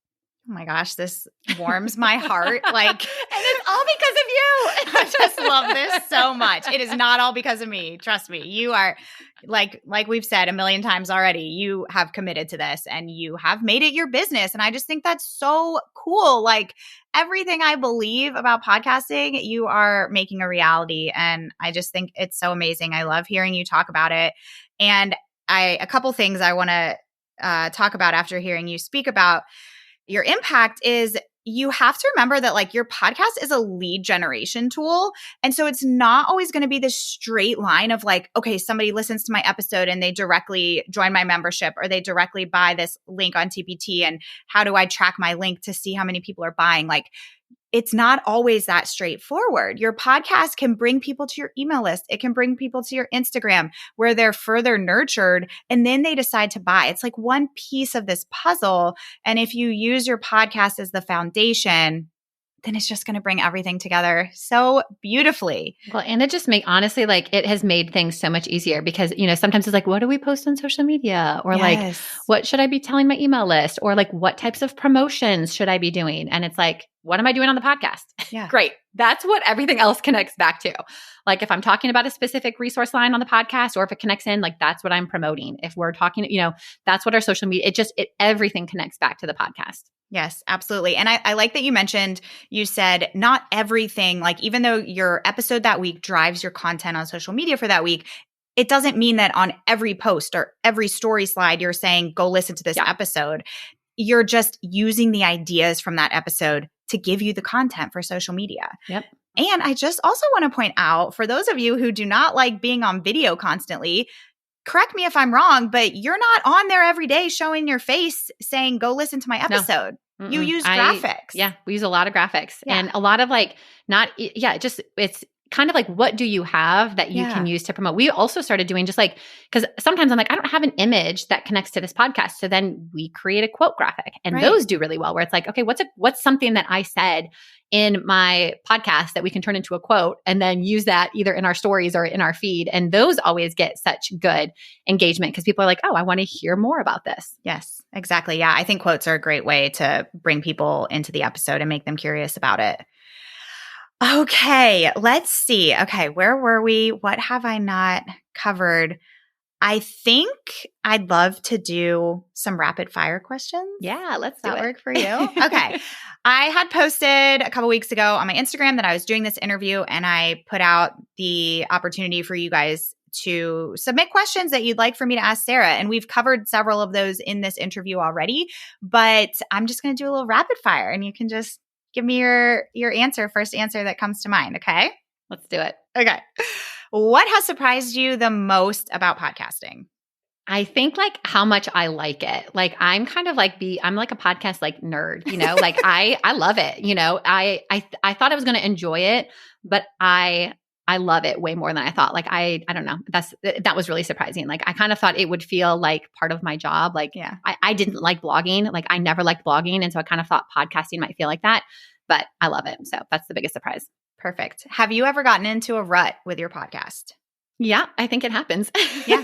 Oh my gosh, this warms my heart. Like, and it's all because of you. I just love this so much. It is not all because of me. Trust me. You are like we've said a million times already, you have committed to this and you have made it your business. And I just think that's so cool. Like everything I believe about podcasting, you are making a reality. And I just think it's so amazing. I love hearing you talk about it. And a couple things I want to talk about after hearing you speak about your impact is you have to remember that like your podcast is a lead generation tool. And so it's not always going to be this straight line of like, okay, somebody listens to my episode and they directly join my membership or they directly buy this link on TPT. And how do I track my link to see how many people are buying? Like, it's not always that straightforward. Your podcast can bring people to your email list. It can bring people to your Instagram where they're further nurtured and then they decide to buy. It's like one piece of this puzzle. And if you use your podcast as the foundation, then it's just going to bring everything together so beautifully. Well, and it just honestly, like it has made things so much easier because, sometimes it's like, what do we post on social media? Or like, what should I be telling my email list? Or like, what types of promotions should I be doing? And it's like, what am I doing on the podcast? Yeah. Great. That's what everything else connects back to. Like if I'm talking about a specific resource line on the podcast, or if it connects in, like that's what I'm promoting. If we're talking, that's what our social media, everything connects back to the podcast. Yes, absolutely. And I like that you said not everything, like even though your episode that week drives your content on social media for that week, it doesn't mean that on every post or every story slide, you're saying, go listen to this episode. You're just using the ideas from that episode to give you the content for social media. Yep. And I just also want to point out, for those of you who do not like being on video constantly, correct me if I'm wrong, but you're not on there every day showing your face saying, go listen to my episode. No. You use graphics. Yeah, we use a lot of graphics and a lot of it's kind of like, what do you have that you can use to promote? We also started doing because sometimes I'm like, I don't have an image that connects to this podcast. So then we create a quote graphic and those do really well, where it's like, okay, what's something that I said in my podcast that we can turn into a quote and then use that either in our stories or in our feed. And those always get such good engagement because people are like, oh, I want to hear more about this. Yes, exactly. Yeah. I think quotes are a great way to bring people into the episode and make them curious about it. Okay, let's see. Okay, where were we? What have I not covered? I think I'd love to do some rapid fire questions. Yeah, let's do it. That work for you? Okay. I had posted a couple weeks ago on my Instagram that I was doing this interview, and I put out the opportunity for you guys to submit questions that you'd like for me to ask Sara. And we've covered several of those in this interview already, but I'm just going to do a little rapid fire and you can just give me your first answer that comes to mind. Okay. Let's do it. Okay. What has surprised you the most about podcasting? I think like how much I like it. Like I'm kind of like I'm like a podcast like nerd, like I love it. I thought I was going to enjoy it, but I love it way more than I thought. Like I don't know. That was really surprising. Like I kind of thought it would feel like part of my job. Like I didn't like blogging. Like I never liked blogging. And so I kind of thought podcasting might feel like that, but I love it. So that's the biggest surprise. Perfect. Have you ever gotten into a rut with your podcast? Yeah, I think it happens. Yeah.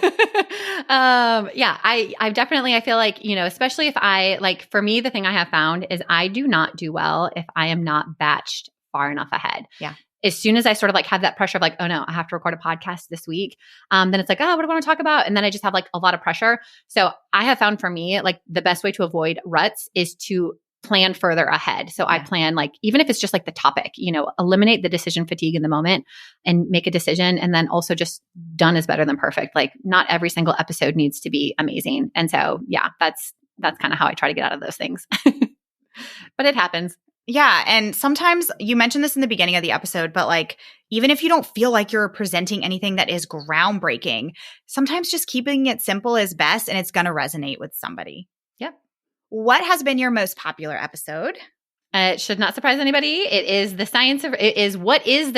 I definitely, I feel like, especially if for me, the thing I have found is I do not do well if I am not batched far enough ahead. Yeah. As soon as I sort of like have that pressure of like, oh no, I have to record a podcast this week. Then it's like, oh, what do I want to talk about? And then I just have like a lot of pressure. So I have found for me, like the best way to avoid ruts is to plan further ahead. So I plan like, even if it's just like the topic, eliminate the decision fatigue in the moment and make a decision. And then also just done is better than perfect. Like not every single episode needs to be amazing. And so, yeah, that's kind of how I try to get out of those things, but it happens. Yeah. And sometimes you mentioned this in the beginning of the episode, but like, even if you don't feel like you're presenting anything that is groundbreaking, sometimes just keeping it simple is best and it's going to resonate with somebody. Yep. What has been your most popular episode? It should not surprise anybody. What is the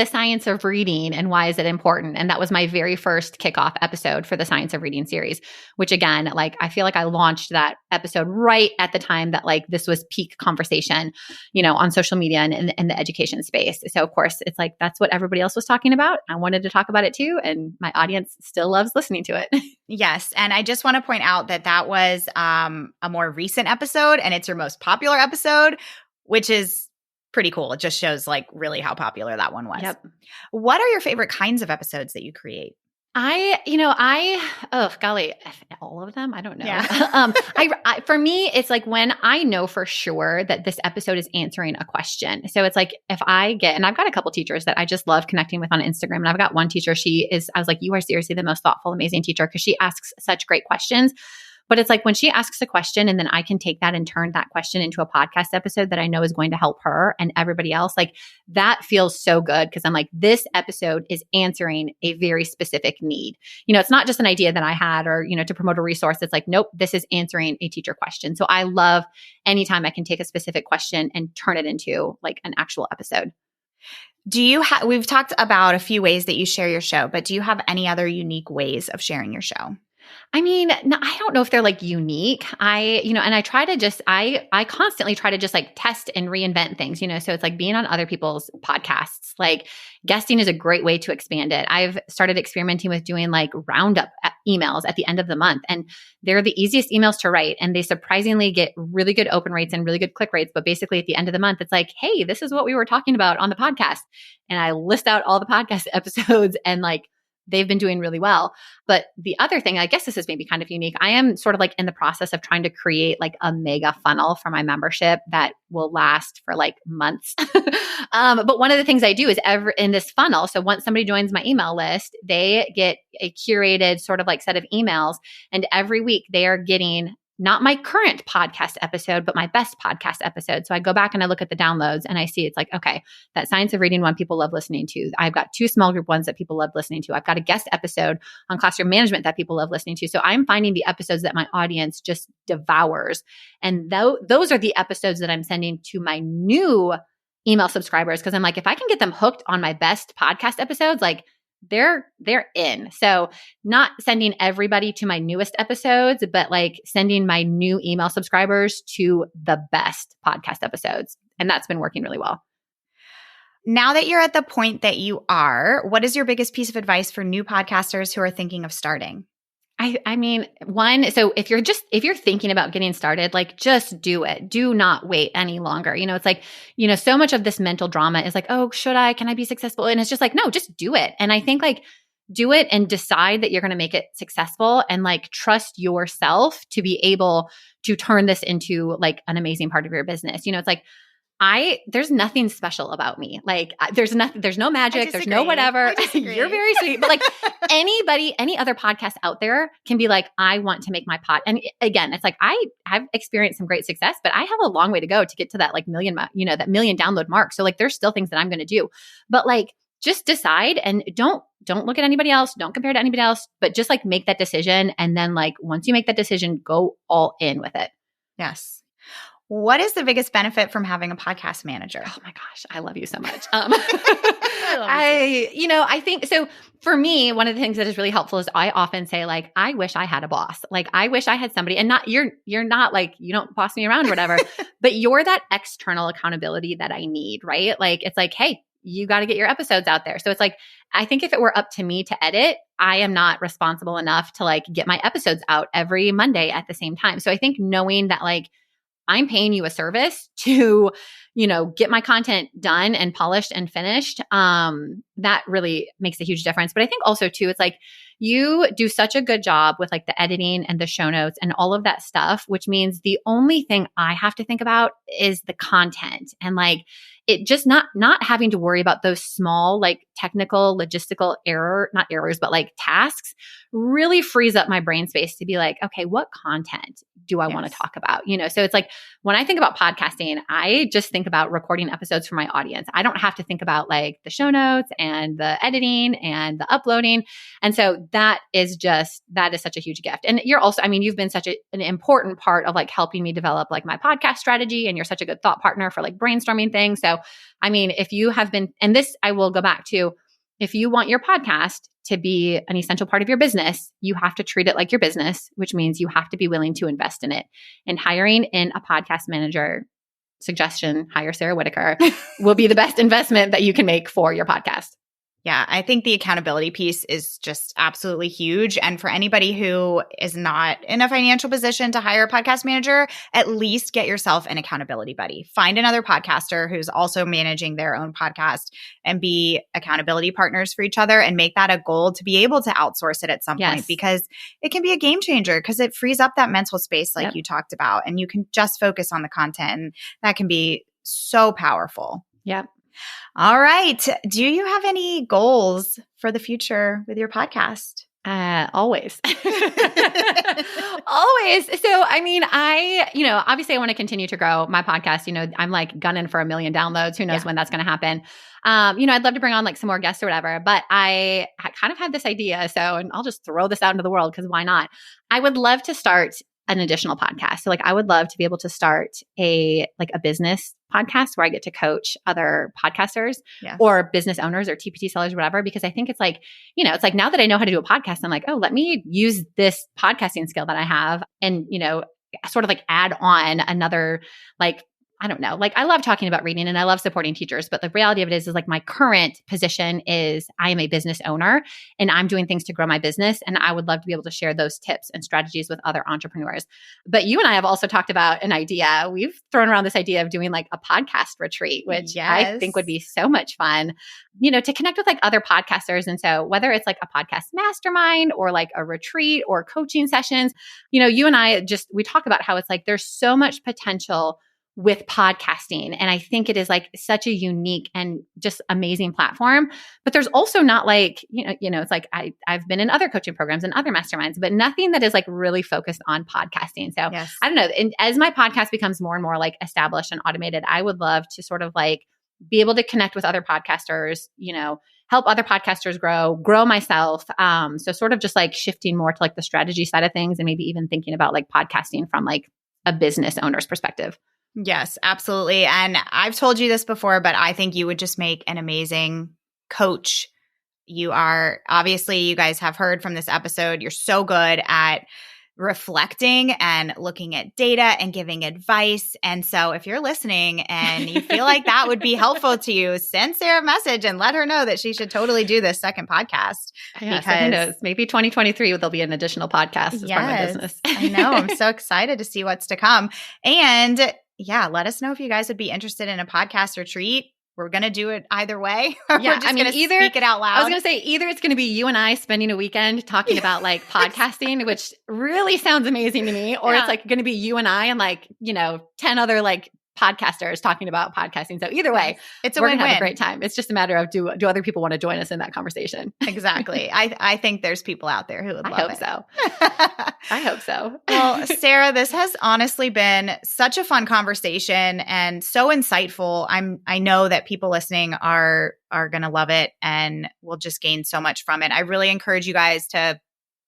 science of reading and why is it important? And that was my very first kickoff episode for the Science of Reading series, which again, like I feel like I launched that episode right at the time that like this was peak conversation, on social media and in the education space. So of course it's like, that's what everybody else was talking about. I wanted to talk about it too. And my audience still loves listening to it. Yes. And I just want to point out that was a more recent episode and it's your most popular episode, which is pretty cool. It just shows like really how popular that one was. Yep. What are your favorite kinds of episodes that you create? Oh golly, all of them. I don't know. Yeah. For me, it's like when I know for sure that this episode is answering a question. So it's like if and I've got a couple teachers that I just love connecting with on Instagram. And I've got one teacher, I was like, you are seriously the most thoughtful, amazing teacher because she asks such great questions. But it's like when she asks a question and then I can take that and turn that question into a podcast episode that I know is going to help her and everybody else, like that feels so good because I'm like, this episode is answering a very specific need. It's not just an idea that I had or, to promote a resource. It's like, nope, this is answering a teacher question. So I love anytime I can take a specific question and turn it into like an actual episode. We've talked about a few ways that you share your show, but do you have any other unique ways of sharing your show? I mean, no, I don't know if they're like unique. And I constantly try to just like test and reinvent things, so it's like being on other people's podcasts. Like guesting is a great way to expand it. I've started experimenting with doing like roundup emails at the end of the month, and they're the easiest emails to write, and they surprisingly get really good open rates and really good click rates. But basically at the end of the month, it's like, hey, this is what we were talking about on the podcast. And I list out all the podcast episodes, and like, they've been doing really well. But the other thing, I guess this is maybe kind of unique. I am sort of like in the process of trying to create like a mega funnel for my membership that will last for like months. But one of the things I do is in this funnel. So once somebody joins my email list, they get a curated sort of like set of emails. And every week they are getting not my current podcast episode, but my best podcast episode. So I go back and I look at the downloads and I see it's like, okay, that Science of Reading one people love listening to. I've got 2 small group ones that people love listening to. I've got a guest episode on classroom management that people love listening to. So I'm finding the episodes that my audience just devours. And those are the episodes that I'm sending to my new email subscribers. Cause I'm like, if I can get them hooked on my best podcast episodes, like they're in. So not sending everybody to my newest episodes, but like sending my new email subscribers to the best podcast episodes. And that's been working really well. Now that you're at the point that you are, what is your biggest piece of advice for new podcasters who are thinking of starting? I mean, so if you're thinking about getting started, like just do it. Do not wait any longer. It's like, so much of this mental drama is like, oh, can I be successful? And it's just like, no, just do it. And I think like do it and decide that you're going to make it successful, and like trust yourself to be able to turn this into like an amazing part of your business. It's like, there's nothing special about me. Like there's no magic. There's no whatever. You're very sweet. But like any other podcast out there can be like, I want to make my pod. And again, it's like, I've experienced some great success, but I have a long way to go to get to that like million download mark. So like, there's still things that I'm going to do, but like, just decide and don't look at anybody else. Don't compare to anybody else, but just like make that decision. And then like, once you make that decision, go all in with it. Yes. What is the biggest benefit from having a podcast manager? Oh my gosh, I love you so much. I think so. For me, one of the things that is really helpful is I often say like, I wish I had a boss. Like I wish I had somebody, and you're not like, you don't boss me around or whatever, but you're that external accountability that I need, right? Like it's like, hey, you got to get your episodes out there. So it's like, I think if it were up to me to edit, I am not responsible enough to like get my episodes out every Monday at the same time. So I think knowing that like, I'm paying you a service to, get my content done and polished and finished. That really makes a huge difference. But I think also too, it's like you do such a good job with like the editing and the show notes and all of that stuff, which means the only thing I have to think about is the content, and like it just not having to worry about those small, like technical, logistical not errors, but like tasks really frees up my brain space to be like, okay, what content do I want to talk about? So it's like when I think about podcasting, I just think about recording episodes for my audience. I don't have to think about like the show notes and the editing and the uploading. And so that is such a huge gift. And you're also, you've been such an important part of like helping me develop like my podcast strategy, and you're such a good thought partner for like brainstorming things. So, if you have been, and this I will go back to, if you want your podcast to be an essential part of your business, you have to treat it like your business, which means you have to be willing to invest in it. And hiring in a podcast manager, suggestion, hire Sara Whitaker, will be the best investment that you can make for your podcast. Yeah, I think the accountability piece is just absolutely huge. And for anybody who is not in a financial position to hire a podcast manager, at least get yourself an accountability buddy. Find another podcaster who's also managing their own podcast and be accountability partners for each other, and make that a goal to be able to outsource it at some point, because it can be a game changer because it frees up that mental space like you talked about, and you can just focus on the content, and that can be so powerful. Yep. All right. Do you have any goals for the future with your podcast? Always. Always. So, obviously I want to continue to grow my podcast. I'm like gunning for 1 million downloads. Who knows when that's going to happen? I'd love to bring on like some more guests or whatever, but I kind of had this idea. And I'll just throw this out into the world because why not? I would love to start an additional podcast. So like I would love to be able to start a business podcast where I get to coach other podcasters or business owners or TPT sellers, whatever, because I think it's like, it's like now that I know how to do a podcast, I'm like, oh, let me use this podcasting skill that I have and, sort of like add on another, like, I don't know, like I love talking about reading and I love supporting teachers, but the reality of it is like my current position is I am a business owner and I'm doing things to grow my business. And I would love to be able to share those tips and strategies with other entrepreneurs. But you and I have also talked about an idea. We've thrown around this idea of doing like a podcast retreat, which I think would be so much fun, to connect with like other podcasters. And so whether it's like a podcast mastermind or like a retreat or coaching sessions, you and I we talk about how it's like there's so much potential with podcasting. And I think it is like such a unique and just amazing platform. But there's also not like, it's like I've been in other coaching programs and other masterminds, but nothing that is like really focused on podcasting. So I don't know. And as my podcast becomes more and more like established and automated, I would love to sort of like be able to connect with other podcasters, help other podcasters grow myself. So sort of just like shifting more to like the strategy side of things and maybe even thinking about like podcasting from like a business owner's perspective. Yes, absolutely. And I've told you this before, but I think you would just make an amazing coach. You are obviously, you guys have heard from this episode, you're so good at reflecting and looking at data and giving advice. And so if you're listening and you feel like that would be helpful to you, send Sara a message and let her know that she should totally do this second podcast. Yes, because who knows? Maybe 2023 there'll be an additional podcast as part of my business. I know. I'm so excited to see what's to come. And let us know if you guys would be interested in a podcast retreat. We're going to do it either way. We're just going to speak it out loud. I was going to say either it's going to be you and I spending a weekend talking about like podcasting, which really sounds amazing to me, or it's like going to be you and I and like, 10 other like podcasters talking about podcasting. So either way, it's we're going to have a great time. It's just a matter of do other people want to join us in that conversation? Exactly. I think there's people out there who would love it. I hope so. Well, Sara, this has honestly been such a fun conversation and so insightful. I know that people listening are going to love it and will just gain so much from it. I really encourage you guys to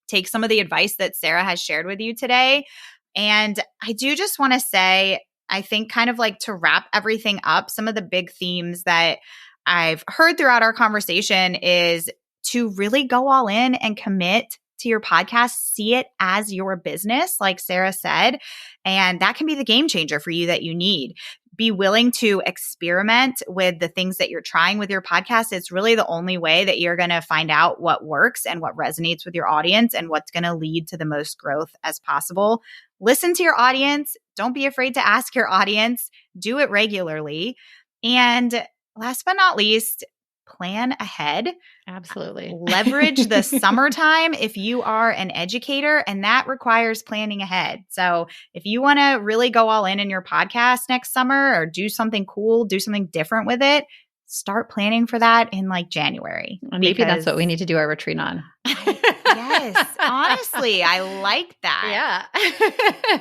take some of the advice that Sara has shared with you today. And I do just want to say, I think kind of like to wrap everything up, some of the big themes that I've heard throughout our conversation is to really go all in and commit to your podcast, see it as your business, like Sara said, and that can be the game changer for you that you need. Be willing to experiment with the things that you're trying with your podcast. It's really the only way that you're going to find out what works and what resonates with your audience and what's going to lead to the most growth as possible. Listen to your audience. Don't be afraid to ask your audience. Do it regularly. And last but not least, plan ahead. Absolutely. Leverage the summertime if you are an educator, and that requires planning ahead. So if you want to really go all in your podcast next summer or do something cool, do something different with it, start planning for that in like January. Maybe that's what we need to do our retreat on. Yes. Honestly, I like that. Yeah.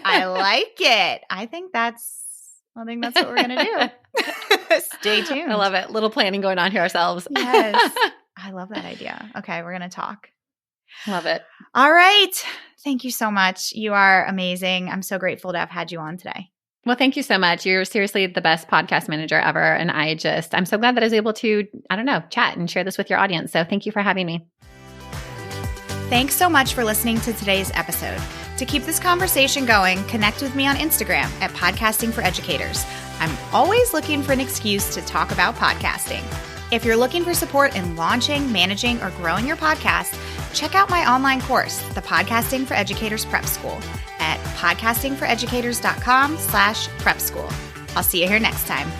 I like it. I think that's what we're going to do. Stay tuned. I love it. Little planning going on here ourselves. Yes. I love that idea. Okay. We're going to talk. Love it. All right. Thank you so much. You are amazing. I'm so grateful to have had you on today. Well, thank you so much. You're seriously the best podcast manager ever. And I'm so glad that I was able to, chat and share this with your audience. So thank you for having me. Thanks so much for listening to today's episode. To keep this conversation going, connect with me on Instagram at Podcasting for Educators. I'm always looking for an excuse to talk about podcasting. If you're looking for support in launching, managing, or growing your podcast, check out my online course, the Podcasting for Educators Prep School, at podcastingforeducators.com/prep school. I'll see you here next time.